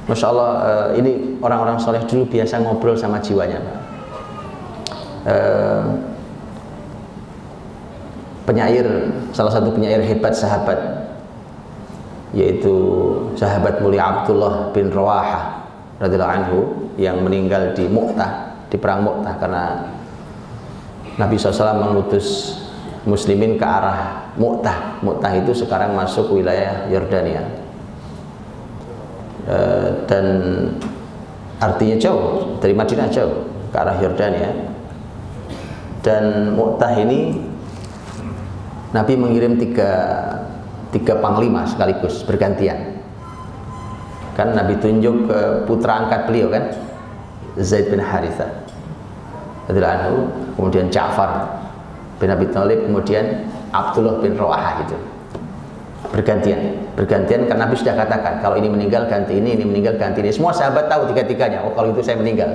Masya Allah, ini orang-orang soleh dulu biasa ngobrol sama jiwanya, Pak. Penyair, salah satu penyair hebat sahabat, yaitu sahabat mulia Abdullah bin Rawahah radhiyallahu anhu yang meninggal di Mu'tah, di perang Mu'tah, karena Nabi SAW mengutus muslimin ke arah Mu'tah. Mu'tah itu sekarang masuk wilayah Yordania, dan artinya jauh dari Madinah, jauh ke arah Yordania. Dan Mu'tah ini Nabi mengirim tiga panglima sekaligus bergantian. Kan Nabi tunjuk ke putra angkat beliau, kan, Zaid bin Harithah radhiyallahu anhu, kemudian Ja'far bin Abi Thalib, kemudian Abdullah bin Rawahah. Itu bergantian karena Nabi sudah katakan kalau ini meninggal ganti ini meninggal ganti ini. Semua sahabat tahu tiga-tiganya, oh kalau itu saya meninggal.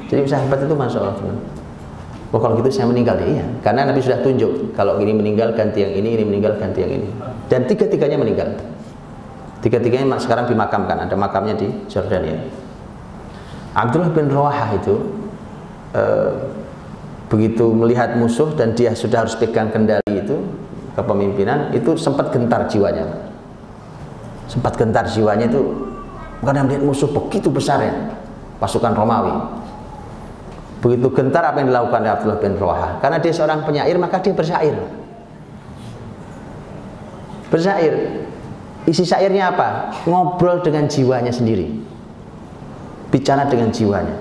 Jadi sahabat itu Masya Allah, oh kalau gitu saya meninggal deh, iya, karena Nabi sudah tunjuk kalau ini meninggal ganti yang ini meninggal ganti yang ini, dan tiga-tiganya meninggal. Tiga-tiganya sekarang dimakamkan, ada makamnya di Jordania. Abdullah bin Rawahah itu begitu melihat musuh dan dia sudah harus pegang kendali itu kepemimpinan, itu sempat gentar jiwanya. Sempat gentar jiwanya itu karena melihat musuh begitu besar, ya, pasukan Romawi. Begitu gentar apa yang dilakukan oleh Abdullah bin Rawahah, karena dia seorang penyair, maka dia bersyair. Isi syairnya apa? Ngobrol dengan jiwanya sendiri, bicara dengan jiwanya.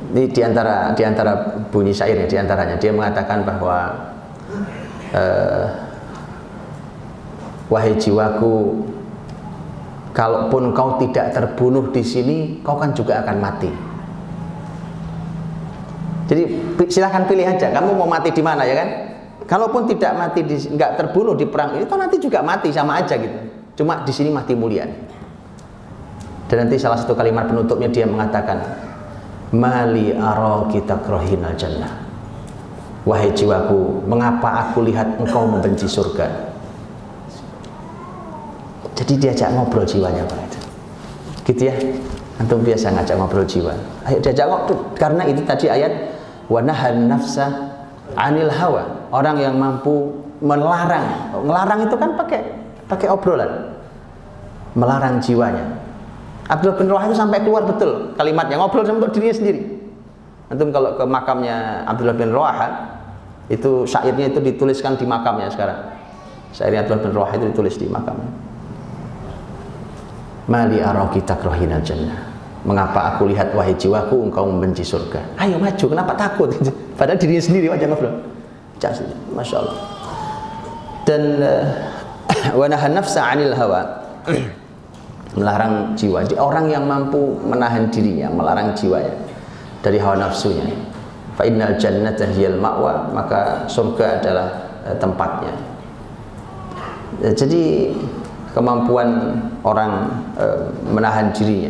Ini diantara bunyi syairnya, diantaranya dia mengatakan bahwa wahai jiwaku, kalaupun kau tidak terbunuh di sini, kau kan juga akan mati. Jadi silahkan pilih aja, kamu mau mati di mana, ya kan? Kalaupun tidak mati, nggak terbunuh di perang ini, kau nanti juga mati sama aja gitu. Cuma di sini mati mulia. Dan nanti salah satu kalimat penutupnya dia mengatakan, mali araki takrahinal jannah. Wahai jiwaku, mengapa aku lihat engkau membenci surga? Jadi diajak ngobrol jiwanya, Pak. Gitu ya. Antum biasa ngajak ngobrol jiwa. Ayo diajak ngobrol, karena itu tadi ayat wanahan nafsa 'anil hawa. Orang yang mampu melarang. Melarang itu kan pakai obrolan. Melarang jiwanya. Abdullah bin Rawahah itu sampai keluar betul kalimatnya, ngobrol sama dirinya sendiri. Antum kalau ke makamnya Abdullah bin Rawahah, itu syairnya itu dituliskan di makamnya sekarang. Syairnya Abdullah bin Rawahah itu ditulis di makamnya. Mali araki takrahinal jannah. Mengapa aku lihat wahai jiwaku engkau membenci surga? Ayo maju, kenapa takut? Padahal dirinya sendiri wajah ngobrol. Masya Allah. Dan wanahan nafsa 'anil hawa. Melarang jiwa. Jadi orang yang mampu menahan dirinya, melarang jiwanya dari hawa nafsunya. Fa innal jannata hiyal ma'wa, maka surga adalah tempatnya. Jadi kemampuan orang menahan dirinya.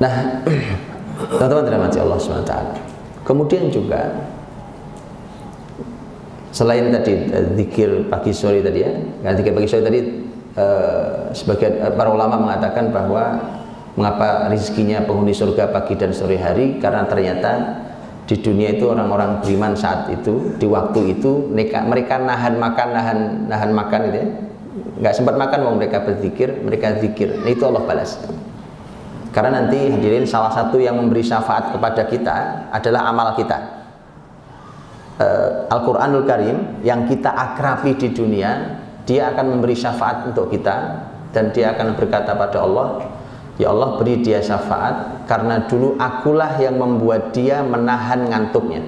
Nah, teman-teman dirahmati Allah SWT. Kemudian juga selain tadi zikir pagi sore tadi ya, zikir pagi sore tadi sebagian para ulama mengatakan bahwa mengapa rezekinya penghuni surga pagi dan sore hari, karena ternyata di dunia itu orang-orang beriman saat itu, di waktu itu mereka nahan makan gitu ya, nggak sempat makan, mereka berzikir, mereka zikir. Nah, itu Allah balas. Karena nanti hadirin, salah satu yang memberi syafaat kepada kita adalah amal kita. Al-Quranul Karim yang kita akrabi di dunia, dia akan memberi syafaat untuk kita, dan dia akan berkata pada Allah, ya Allah, beri dia syafaat karena dulu akulah yang membuat dia menahan ngantuknya.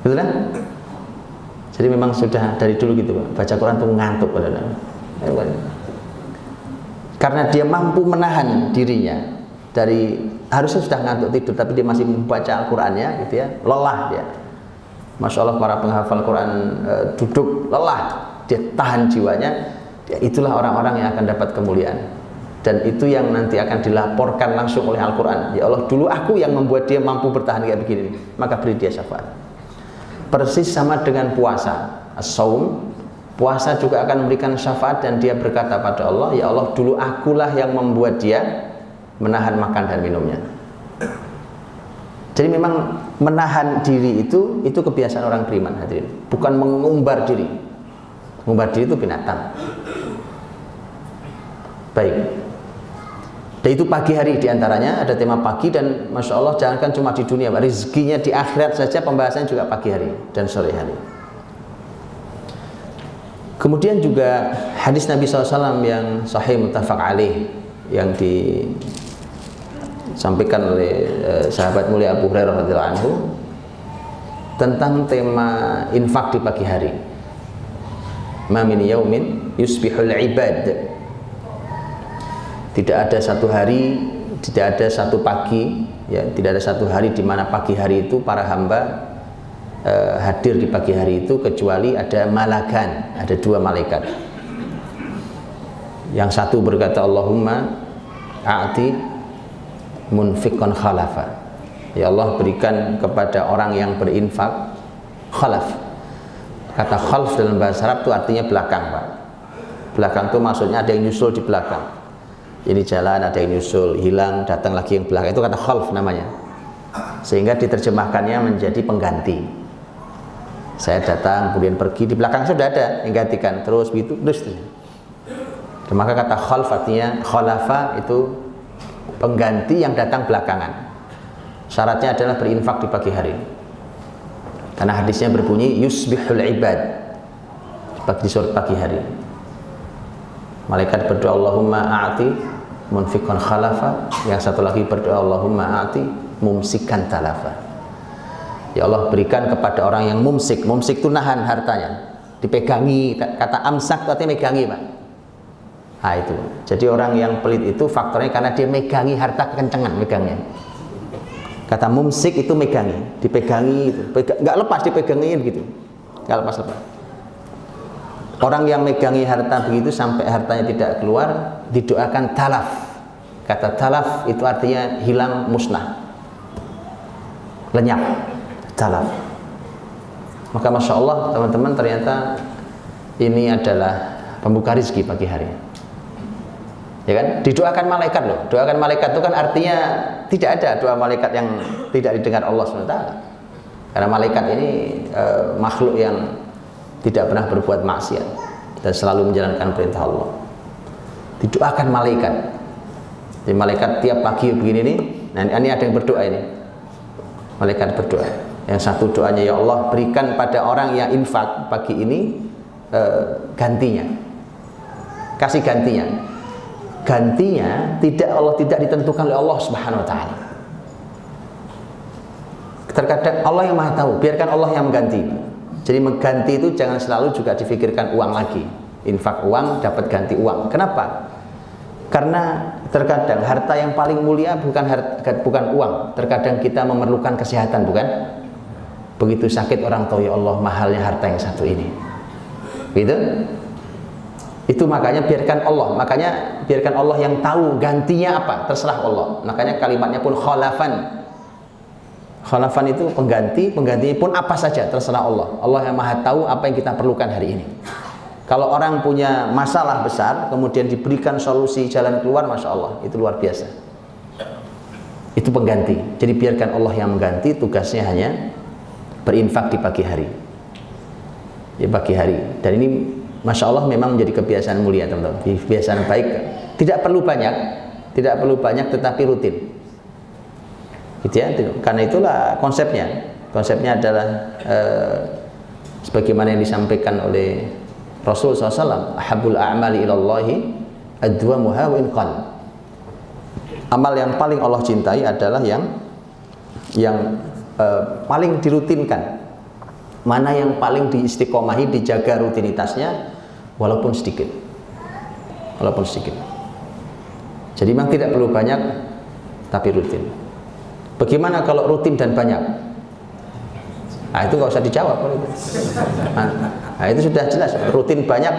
Betul kan? Jadi memang sudah dari dulu gitu, baca Quran tuh ngantuk. Karena dia mampu menahan dirinya dari, harusnya sudah ngantuk tidur, tapi dia masih membaca Al-Qurannya gitu ya, lelah dia. Masya Allah, para penghafal Quran duduk lelah, dia tahan jiwanya, ya, itulah orang-orang yang akan dapat kemuliaan. Dan itu yang nanti akan dilaporkan langsung oleh Al-Quran. Ya Allah, dulu aku yang membuat dia mampu bertahan kayak begini, maka beri dia syafaat. Persis sama dengan puasa, as-saum. Puasa juga akan memberikan syafaat, dan dia berkata pada Allah, ya Allah, dulu akulah yang membuat dia menahan makan dan minumnya. Jadi memang menahan diri itu kebiasaan orang beriman, hadirin. Bukan mengumbar diri. Mengumbar diri itu binatang. Baik. Dan itu pagi hari diantaranya ada tema pagi, dan masya Allah jangankan cuma di dunia, rezekinya di akhirat saja pembahasannya juga pagi hari dan sore hari. Kemudian juga hadis Nabi SAW yang sahih muttafaq alaih, yang disampaikan oleh sahabat mulia Abu Hurairah radhiyallahu anhu tentang tema infak di pagi hari. Ma min yaumin yusbihul ibad. Tidak ada satu hari, tidak ada satu pagi, ya, tidak ada satu hari di mana pagi hari itu para hamba hadir di pagi hari itu, kecuali ada malakan, ada dua malaikat. Yang satu berkata, Allahumma a'ti munfiqan khalafa. Ya Allah, berikan kepada orang yang berinfak khalaf. Kata khalf dalam bahasa Arab itu artinya belakang, Pak. Belakang itu maksudnya ada yang nyusul di belakang. Ini jalan, ada yang nyusul, hilang, datang lagi yang belakang. Itu kata khalf namanya. Sehingga diterjemahkannya menjadi pengganti. Saya datang, kemudian pergi, di belakang sudah ada yang gantikan, terus begitu, terus. Maka kata khalf artinya khalafa itu pengganti yang datang belakangan. Syaratnya adalah berinfak di pagi hari. Karena hadisnya berbunyi yusbihul ibad, di sore pagi hari. Malaikat berdoa Allahumma a'ti munfiqan khalafa, yang satu lagi berdoa Allahumma a'ti mumsikan talafa. Ya Allah, berikan kepada orang yang mumsik. Mumsik itu nahan hartanya, dipegangi. Kata amsak itu artinya megangi, Pak. Nah itu. Jadi orang yang pelit itu faktornya karena dia megangi harta kekencengan, megangnya. Kata mumsik itu megangi, dipegangi itu. Nggak lepas, dipegangi gitu. Nggak lepas-lepas. Orang yang megangi harta begitu sampai hartanya tidak keluar, didoakan talaf. Kata talaf itu artinya hilang, musnah, lenyap. Talaf. Maka masya Allah teman-teman, ternyata ini adalah pembuka rezeki pagi hari. Ya kan? Didoakan malaikat loh. Doakan malaikat itu kan artinya tidak ada doa malaikat yang tidak didengar Allah SWT. Karena malaikat ini makhluk yang tidak pernah berbuat maksiat dan selalu menjalankan perintah Allah. Didoakan malaikat. Jadi malaikat tiap pagi begini nih. Nah ini ada yang berdoa ini. Malaikat berdoa. Yang satu doanya, ya Allah, berikan pada orang yang infak pagi ini gantinya, kasih gantinya. Gantinya tidak ditentukan oleh Allah Subhanahu Wa Taala. Terkadang Allah yang Maha Tahu, biarkan Allah yang mengganti. Jadi mengganti itu jangan selalu juga difikirkan uang lagi. Infak uang dapat ganti uang. Kenapa? Karena terkadang harta yang paling mulia bukan uang. Terkadang kita memerlukan kesehatan, bukan? Begitu sakit orang tahu, ya Allah, mahalnya harta yang satu ini. Gitu. Itu makanya biarkan Allah yang tahu gantinya apa, terserah Allah. Makanya kalimatnya pun khalafan. Khalafan itu penggantinya pun apa saja terserah Allah. Allah yang maha tahu apa yang kita perlukan hari ini. Kalau orang punya masalah besar kemudian diberikan solusi jalan keluar, masya Allah, itu luar biasa. Itu pengganti. Jadi biarkan Allah yang mengganti, tugasnya hanya berinfak di pagi hari. Di pagi hari. Dan ini masya Allah memang menjadi kebiasaan mulia, teman-teman. Kebiasaan baik. Tidak perlu banyak tetapi rutin. Gitu ya. Karena itulah konsepnya. Konsepnya adalah sebagaimana yang disampaikan oleh Rasul SAW, ahabul a'mali ilallahi adwamuha wa in qall. Amal yang paling Allah cintai adalah yang paling dirutinkan. Mana yang paling diistiqomahi, dijaga rutinitasnya walaupun sedikit. Walaupun sedikit. Jadi memang tidak perlu banyak tapi rutin. Bagaimana kalau rutin dan banyak? Nah, itu nggak usah dijawab. Nah, itu sudah jelas, rutin banyak.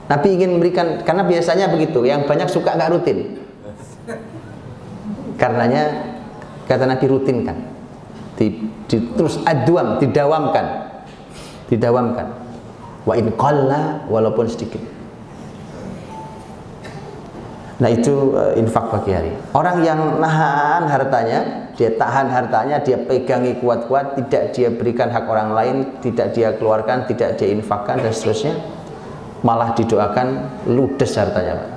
Nabi ingin memberikan, karena biasanya begitu, yang banyak suka nggak rutin. Karenanya kata Nabi rutinkan, terus adwam, didawamkan. Wa in qalla, walaupun sedikit. Nah itu infak pagi hari. Orang yang nahan hartanya, dia tahan hartanya, dia pegangi kuat-kuat, tidak dia berikan hak orang lain, tidak dia keluarkan, tidak dia infakkan dan seterusnya, malah didoakan ludes hartanya, Pak.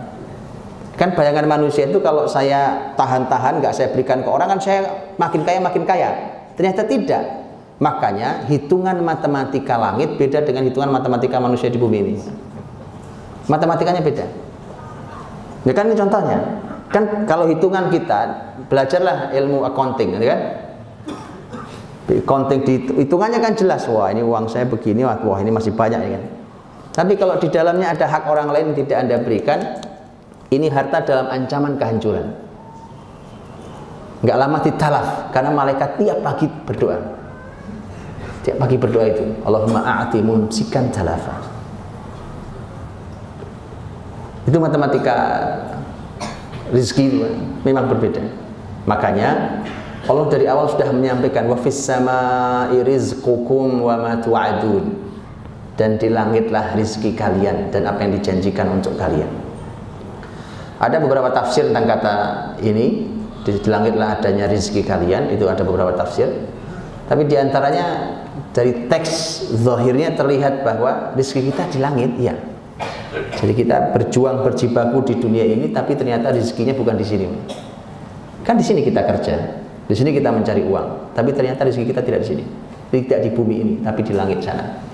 Kan bayangan manusia itu kalau saya tahan-tahan, nggak saya berikan ke orang, kan saya makin kaya. Ternyata tidak. Makanya hitungan matematika langit beda dengan hitungan matematika manusia di bumi ini. Matematikanya beda. Ya kan ini contohnya. Kan kalau hitungan kita, belajarlah ilmu accounting, kan? Accounting hitungannya kan jelas, wah ini uang saya begini, wah ini masih banyak, ya kan? Tapi kalau di dalamnya ada hak orang lain yang tidak Anda berikan, ini harta dalam ancaman kehancuran. Nggak lama ditalaf, karena malaikat tiap pagi berdoa. Tiap pagi berdoa itu, Allahumma a'ti mumsikan talafa. Itu matematika rezeki memang berbeda. Makanya Allah dari awal sudah menyampaikan wa fis samaa'i rizqukum wa ma tu'adun. Dan di langitlah rezeki kalian dan apa yang dijanjikan untuk kalian. Ada beberapa tafsir tentang kata ini, di langitlah adanya rezeki kalian, itu ada beberapa tafsir. Tapi diantaranya dari teks zahirnya terlihat bahwa rezeki kita di langit, ya. Jadi kita berjuang berjibaku di dunia ini, tapi ternyata rezekinya bukan di sini. Kan di sini kita kerja, di sini kita mencari uang, tapi ternyata rezeki kita tidak di sini, tidak di bumi ini, tapi di langit sana.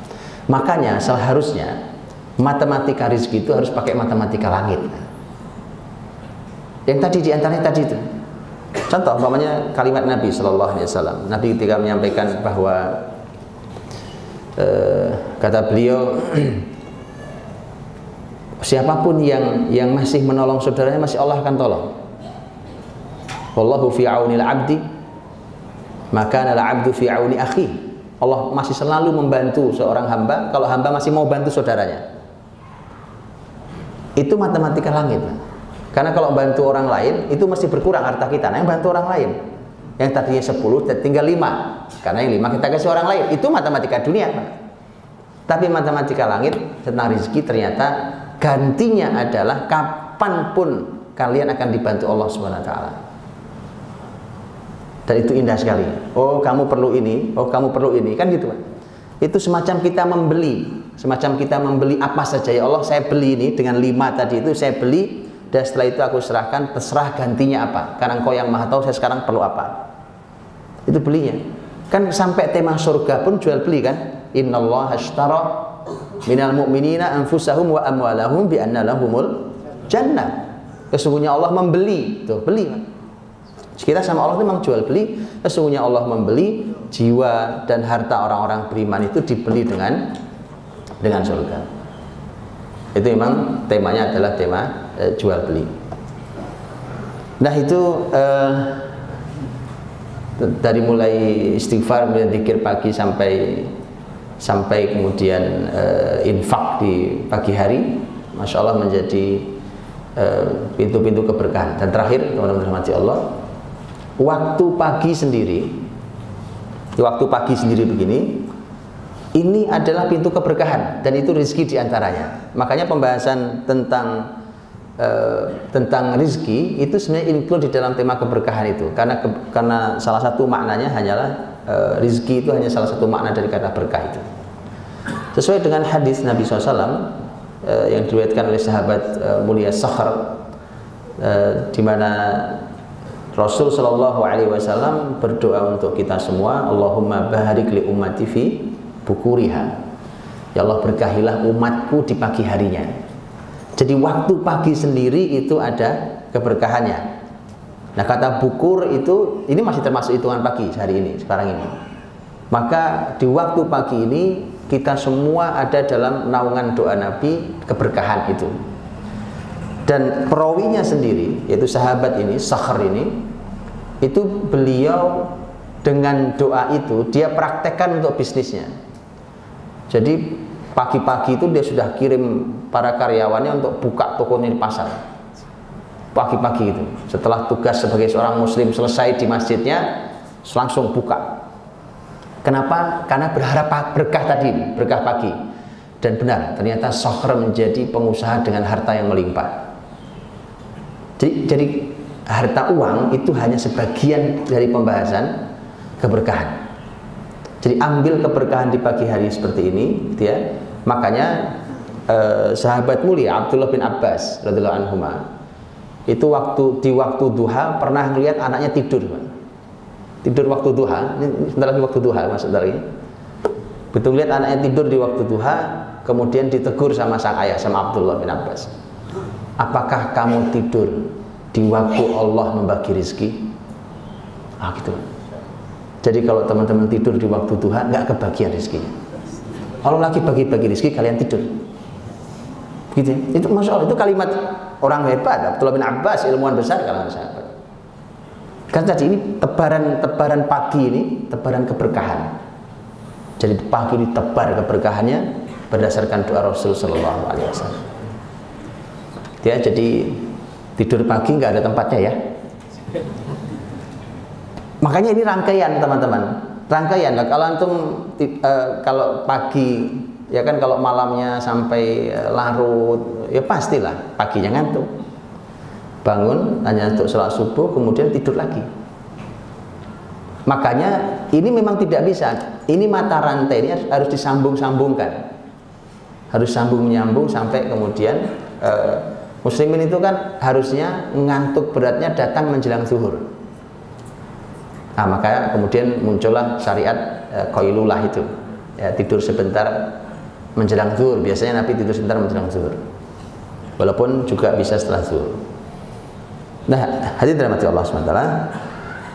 Makanya seharusnya matematika rezeki itu harus pakai matematika langit. Yang tadi diantaranya tadi itu. Contoh, umpamanya kalimat Nabi Sallallahu Alaihi Wasallam. Nabi ketika menyampaikan bahwa kata beliau, siapapun yang masih menolong saudaranya, masih Allah akan tolong. Wallahu fi aunil abdi, maka nala abdu fi auni akhi. Allah masih selalu membantu seorang hamba kalau hamba masih mau bantu saudaranya. Itu matematika langit. Karena kalau bantu orang lain itu masih berkurang harta kita. Nah, yang bantu orang lain, yang tadinya 10 tinggal 5, karena yang 5 kita kasih orang lain. Itu matematika dunia. Tapi matematika langit tentang rezeki ternyata gantinya adalah kapanpun kalian akan dibantu Allah SWT. Dan itu indah sekali. Oh kamu perlu ini, oh kamu perlu ini, kan gitu, Pak. Itu semacam kita membeli apa saja. Ya Allah, saya beli ini dengan 5 tadi itu saya beli, dan setelah itu aku serahkan, terserah gantinya apa, karena Engkau yang maha tahu saya sekarang perlu apa. Itu belinya. Kan sampai tema surga pun jual beli, kan? Innallaha ashtara minal mu'minina anfusahum wa amwalahum bi anna lahumul jannah. Sesungguhnya Allah membeli, tuh beli. Kita sama Allah itu memang jual beli. Sesungguhnya Allah membeli jiwa dan harta orang-orang beriman itu dibeli dengan surga. Itu memang temanya adalah tema jual beli. Nah itu dari mulai istighfar, mulai zikir pagi sampai sampai kemudian infak di pagi hari, Masya Allah menjadi pintu-pintu keberkahan. Dan terakhir, teman-teman rahmati Allah, waktu pagi sendiri begini, ini adalah pintu keberkahan dan itu rezeki diantaranya. Makanya pembahasan tentang rezeki itu sebenarnya include di dalam tema keberkahan itu, karena salah satu maknanya hanyalah rezeki itu hanya salah satu makna dari kata berkah itu. Sesuai dengan hadis Nabi SAW yang diriwayatkan oleh sahabat mulia Sakhr, di mana Rasul Shallallahu Alaihi Wasallam berdoa untuk kita semua, Allahumma barik li ummati fi bukuriha, ya Allah berkahilah umatku di pagi harinya. Jadi waktu pagi sendiri itu ada keberkahannya. Nah, kata bukur itu ini masih termasuk hitungan pagi hari ini, sekarang ini. Maka di waktu pagi ini kita semua ada dalam naungan doa Nabi keberkahan itu. Dan perawinya sendiri, yaitu sahabat ini, Sakhr ini, itu beliau dengan doa itu dia praktekkan untuk bisnisnya. Jadi pagi-pagi itu dia sudah kirim para karyawannya untuk buka tokonya di pasar. Pagi-pagi itu, setelah tugas sebagai seorang muslim selesai di masjidnya, langsung buka. Kenapa? Karena berharap berkah tadi, berkah pagi. Dan benar, ternyata Sakhr menjadi pengusaha dengan harta yang melimpah. Jadi harta uang itu hanya sebagian dari pembahasan keberkahan. Jadi ambil keberkahan di pagi hari seperti ini, gitu ya. Makanya sahabat mulia Abdullah bin Abbas radhiyallahu anhuma itu di waktu duha pernah melihat anaknya tidur waktu duha. Ini sebentar lagi waktu duha, sebentar lagi. Betul lihat anaknya tidur di waktu duha, kemudian ditegur sama sang ayah, sama Abdullah bin Abbas. Apakah kamu tidur di waktu Allah membagi rezeki? Gitu. Jadi kalau teman-teman tidur di waktu duha, nggak kebagian rezekinya. Allah lagi bagi-bagi rezeki, kalian tidur. Gitu. Itu Masya Allah, itu kalimat orang hebat, Abdullah bin Abbas, ilmuwan besar kalangan sahabat. Kan tadi ini tebaran pagi ini, tebaran keberkahan. Jadi pagi ini tebar keberkahannya berdasarkan doa Rasul Sallallahu Alaihi Wasallam. Ya, jadi tidur pagi nggak ada tempatnya ya. Makanya ini rangkaian teman-teman, rangkaian. Kalau antum kalau pagi ya kan, kalau malamnya sampai larut ya pastilah paginya ngantuk. Bangun hanya untuk sholat subuh, kemudian tidur lagi. Makanya ini memang tidak bisa. Ini mata rantai ini harus disambung-sambungkan, harus sambung menyambung sampai kemudian muslimin itu kan harusnya ngantuk beratnya datang menjelang zuhur. Nah, maka kemudian muncullah syariat qailulah itu, ya, tidur sebentar menjelang zuhur. Biasanya Nabi tidur sebentar menjelang zuhur, walaupun juga bisa setelah zuhur. Nah, hadirin dirahmati Allah SWT,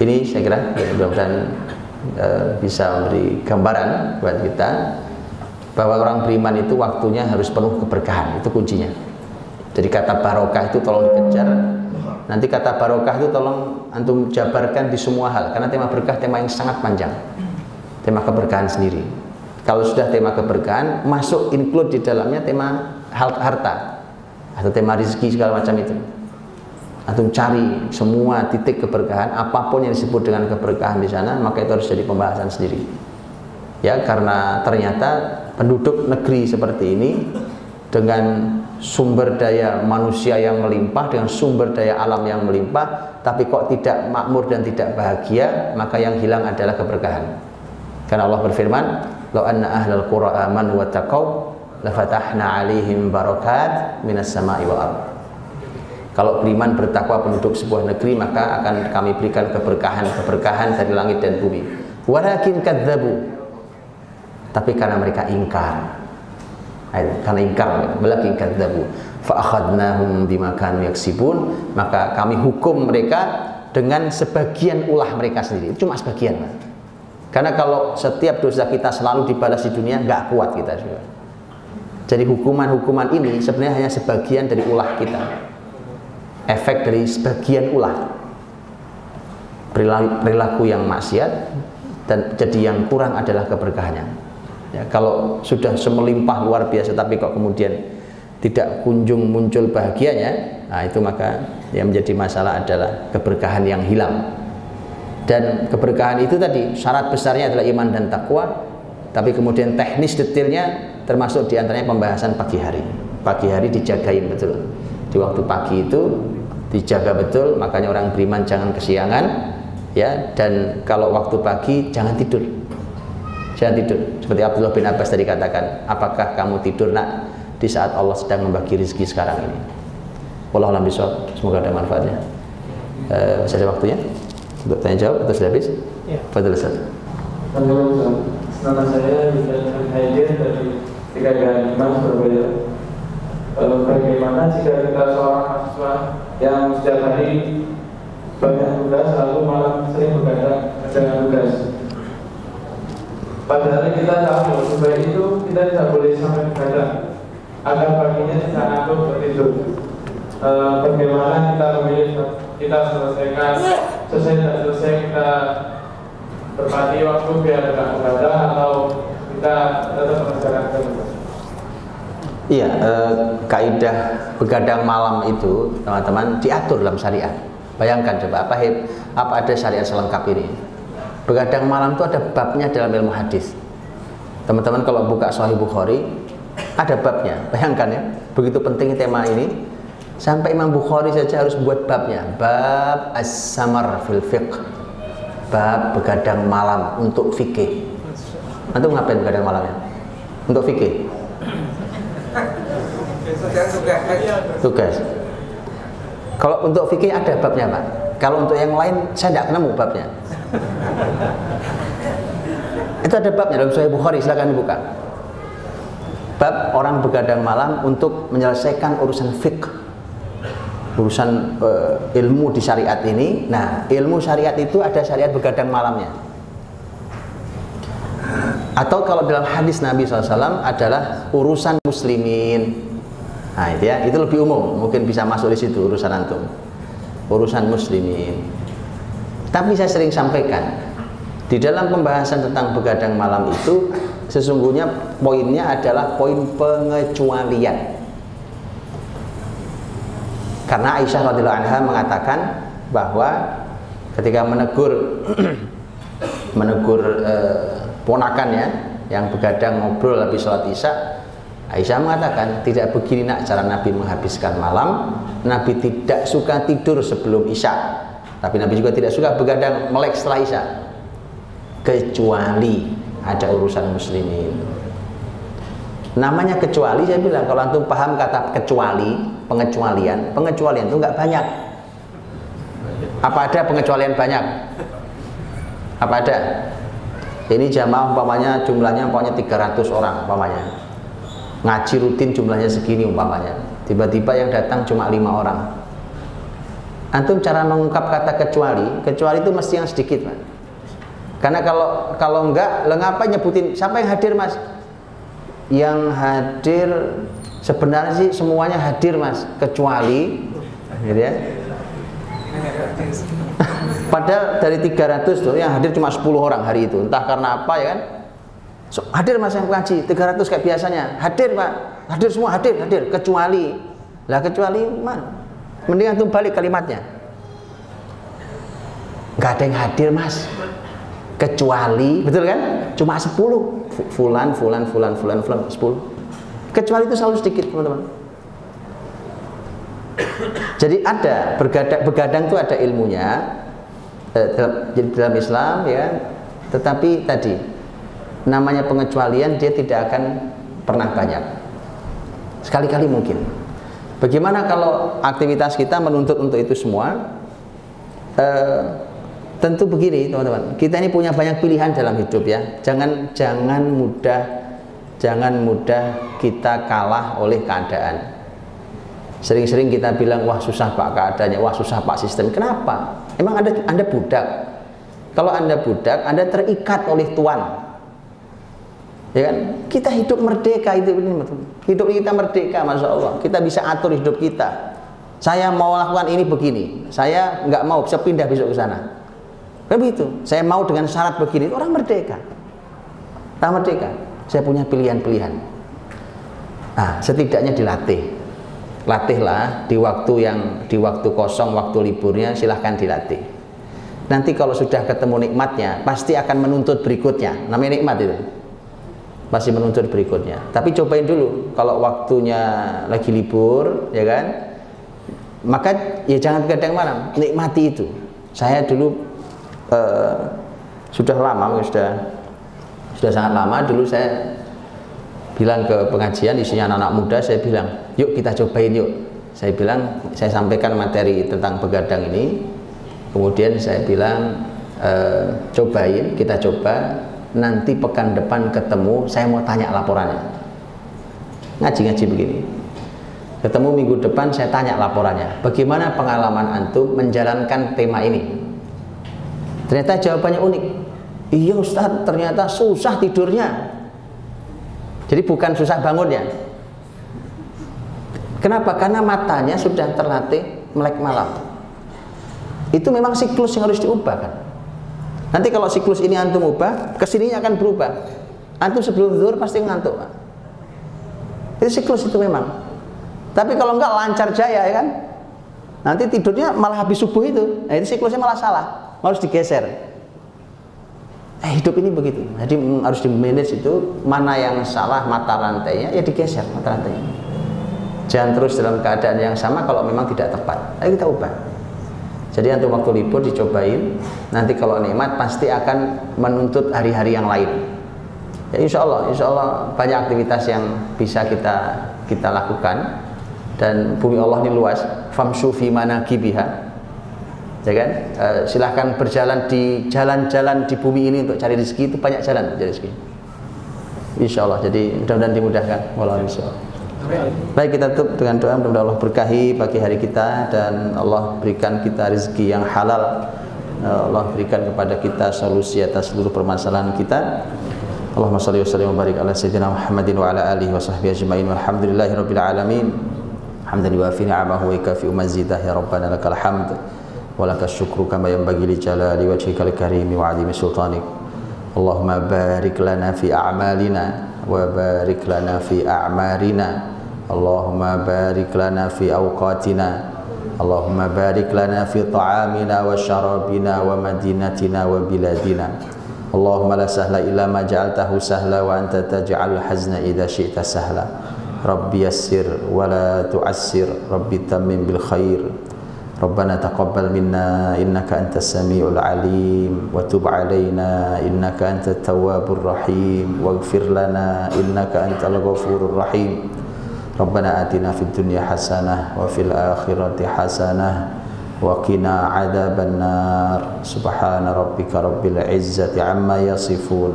ini saya kira mudah-mudahan bisa memberi gambaran buat kita bahwa orang beriman itu waktunya harus penuh keberkahan, itu kuncinya. Jadi kata barokah itu tolong dikejar. Nanti kata barokah itu tolong antum jabarkan di semua hal, karena tema berkah tema yang sangat panjang, tema keberkahan sendiri. Kalau sudah tema keberkahan, masuk include di dalamnya tema harta atau tema rezeki segala macam itu. Antum cari semua titik keberkahan, apapun yang disebut dengan keberkahan di sana, maka itu harus jadi pembahasan sendiri. Ya, karena ternyata penduduk negeri seperti ini dengan sumber daya manusia yang melimpah, dengan sumber daya alam yang melimpah, tapi kok tidak makmur dan tidak bahagia, maka yang hilang adalah keberkahan. Karena Allah berfirman, "Law anna ahlal qura amanu wattaqau lafatahna 'alaihim barakat minas sama'i wal ardh." Kalau beriman bertakwa penduduk sebuah negeri, maka akan kami berikan keberkahan dari langit dan bumi. Walakin kadzabu, tapi karena mereka ingkar. Karena ingkar, walakin kadzabu fa akhadnahum bima kanu yaksibun, maka kami hukum mereka dengan sebagian ulah mereka sendiri. Itu cuma sebagian, Pak. Karena kalau setiap dosa kita selalu dibalas di dunia, nggak kuat kita juga. Jadi hukuman-hukuman ini sebenarnya hanya sebagian dari ulah kita, efek dari sebagian ulah perilaku yang maksiat, dan jadi yang kurang adalah keberkahannya. Ya, kalau sudah semelimpah luar biasa tapi kok kemudian tidak kunjung muncul bahagianya, nah itu maka yang menjadi masalah adalah keberkahan yang hilang. Dan keberkahan itu tadi syarat besarnya adalah iman dan takwa, tapi kemudian teknis detailnya termasuk diantaranya pembahasan pagi hari. Pagi hari dijagain betul, di waktu pagi itu dijaga betul, makanya orang beriman jangan kesiangan, ya. Dan kalau waktu pagi jangan tidur, jangan tidur. Seperti Abdullah bin Abbas tadi katakan, apakah kamu tidur nak di saat Allah sedang membagi rezeki sekarang ini? Wallahu a'lam bishawab. Semoga ada manfaatnya. Masih ada waktunya untuk tanya jawab atau sudah habis? Ya. Fadhil Ustaz. Nama saya Yudhan Haidin dari Tiga Iman Surabaya. Bagaimana jika kita seorang mahasiswa yang setiap hari banyak tugas lalu malam sering begadang dengan tugas? Padahal kita tahu sebaik itu kita tidak boleh sampai begadang agar paginya tidak ngantuk bertidur. Bagaimana kita memilih, kita selesaikan, selesai tidak selesai kita berpati waktu biar tidak begadang atau kita tetap mengerjakan tugas? Iya, kaidah begadang malam itu teman-teman diatur dalam syariat. Bayangkan coba apa ada syariat selengkap ini. Begadang malam itu ada babnya dalam ilmu hadis. Teman-teman kalau buka Sahih Bukhari ada babnya. Bayangkan ya, begitu penting tema ini sampai Imam Bukhari saja harus buat babnya. Bab as-samar fil fiqh. Bab begadang malam untuk fikih. Antum ngapain begadang malamnya? Untuk fikih. Tugas. Kalau untuk fikih ada babnya Pak. Kalau untuk yang lain saya tidak nemu babnya. Itu ada babnya dalam Sahih Bukhari, silakan dibuka. Bab orang begadang malam untuk menyelesaikan urusan fiqh, urusan ilmu di syariat ini. Nah, ilmu syariat itu ada syariat begadang malamnya. Atau kalau dalam hadis Nabi SAW adalah urusan muslimin. Nah itu ya, itu lebih umum, mungkin bisa masuk di situ urusan antum, urusan muslimin. Tapi saya sering sampaikan di dalam pembahasan tentang begadang malam itu sesungguhnya poinnya adalah poin pengecualian. Karena Aisyah radhiyallahu anha mengatakan bahwa ketika menegur ponakannya yang begadang ngobrol habis sholat isya, Aisyah mengatakan tidak begini nak cara Nabi menghabiskan malam. Nabi tidak suka tidur sebelum isya, tapi Nabi juga tidak suka begadang melek setelah isya, kecuali ada urusan muslimin. Namanya kecuali, saya bilang kalau antum paham kata kecuali, pengecualian itu nggak banyak. Apa ada pengecualian banyak? Apa ada? Ini jamaah umpamanya jumlahnya 300 orang umpamanya. Ngaji rutin jumlahnya segini umpamanya. Tiba-tiba yang datang cuma 5 orang. Antum cara mengungkap kata kecuali itu mesti yang sedikit, Mas. Karena kalau enggak, ngapain nyebutin siapa yang hadir, Mas? Yang hadir sebenarnya sih semuanya hadir, Mas, kecuali gitu ya. Padahal dari 300 tuh yang hadir cuma 10 orang hari itu. Entah karena apa ya kan. So, hadir Mas yang ngaji 300 kayak biasanya. Hadir Pak. Hadir semua, hadir. Kecuali. Lah kecuali mana? Mending antum balik kalimatnya. Enggak ada yang hadir, Mas. Kecuali, betul kan? Cuma 10. Fulan 10. Kecuali itu selalu sedikit, teman-teman. Jadi ada begadang itu ada ilmunya dalam Islam ya, tetapi tadi namanya pengecualian dia tidak akan pernah banyak, sekali-kali mungkin. Bagaimana kalau aktivitas kita menuntut untuk itu semua? Tentu begini teman-teman, kita ini punya banyak pilihan dalam hidup ya. Jangan mudah kita kalah oleh keadaan. Sering-sering kita bilang, wah susah Pak keadaannya, wah susah Pak sistem. Kenapa? Emang Anda budak? Kalau Anda budak, Anda terikat oleh Tuan. Ya kan? Kita hidup merdeka itu, hidup kita merdeka, Masya Allah. Kita bisa atur hidup kita. Saya mau lakukan ini begini, saya nggak mau, bisa pindah besok ke sana. Kan begitu. Saya mau dengan syarat begini, orang merdeka. Tak merdeka. saya punya pilihan-pilihan. Nah, setidaknya dilatih. Latihlah di waktu kosong, waktu liburnya, silahkan dilatih. Nanti kalau sudah ketemu nikmatnya, pasti akan menuntut berikutnya. Namanya nikmat itu, pasti menuntut berikutnya. Tapi cobain dulu. Kalau waktunya lagi libur, ya kan, maka ya jangan begadang malam, nikmati itu. Saya dulu sudah lama, sudah sangat lama. Dulu saya bilang ke pengajian, isinya anak-anak muda, saya bilang, yuk kita cobain yuk. Saya bilang, saya sampaikan materi tentang begadang ini, kemudian saya bilang, cobain, kita coba, nanti pekan depan ketemu, saya mau tanya laporannya. Ngaji-ngaji begini. Ketemu minggu depan, saya tanya laporannya. Bagaimana pengalaman antum menjalankan tema ini? Ternyata jawabannya unik. Iya Ustaz, ternyata susah tidurnya. Jadi bukan susah bangunnya. Kenapa? Karena matanya sudah terlatih melek malam. Itu memang siklus yang harus diubah kan. Nanti kalau siklus ini antum ubah, kesininya akan berubah. Antum sebelum zuhur pasti ngantuk. Itu siklus itu memang. Tapi kalau enggak lancar jaya ya kan, nanti tidurnya malah habis subuh itu. Nah, itu siklusnya malah salah, harus digeser. Hidup ini begitu. Jadi harus di-manage itu, mana yang salah mata rantainya, ya digeser mata rantainya. Jangan terus dalam keadaan yang sama kalau memang tidak tepat. Ayo kita ubah. Jadi untuk waktu libur dicobain. Nanti kalau nikmat pasti akan menuntut hari-hari yang lain. Ya insya Allah banyak aktivitas yang bisa kita lakukan. Dan bumi Allah ini luas. Famshu fi manakibiha. Ya kan? Silahkan berjalan di jalan-jalan di bumi ini untuk cari rezeki, itu banyak jalan cari rezeki. Insya Allah. Jadi mudah-mudahan dimudahkan. Wallahu a'lam. Baik, kita tutup dengan doa, mudah-mudahan Allah berkahi pagi hari kita dan Allah berikan kita rezeki yang halal. Allah berikan kepada kita solusi atas seluruh permasalahan kita. Allahumma shalli wa sallim wa barik ala sayyidina Muhammadin wa ala alihi wa sahbihi ajma'in. Walhamdulillahirabbil alamin. Hamdan yuwafi ni'amahu wa yukafi mazidah, ya rabbana lakal hamd. Walaka syukru kama yanbaghi li jalali wajhikal karimi wa 'azimi sultanik. Allahumma barik lana fi a'malina wa barik lana fi a'marina. Allahumma barik lana fi awqatina. Allahumma barik lana fi ta'amina wa syarabina wa madinatina wa biladina. Allahumma la sahla illa ma ja'altahu sahla wa anta taj'alul hazna idza syi'ta sahla. Rabbi yassir wa la tu'assir, Rabbi tammim bil khair. Rabbana taqabbal minna innaka antas samiul alim wa tub alaina innaka antat tawwabur rahim waghfir lana innaka antal ghafurur rahim. Rabbana atina fid dunya hasanah wa fil akhirati hasanah wa qina adzaban nar. Subhana rabbika rabbil izzati amma yasifun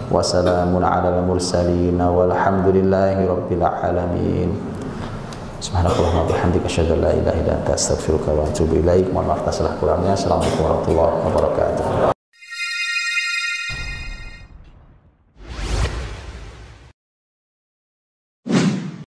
wa salamun alal mursalin walhamdulillahi rabbil alamin. Subhanallah wa bihamdika asyhadu an la ilaha illa anta astaghfiruka wa atubu ilaik. Mohon maaf atas salah kurangnya. Assalamualaikum warahmatullahi wabarakatuh.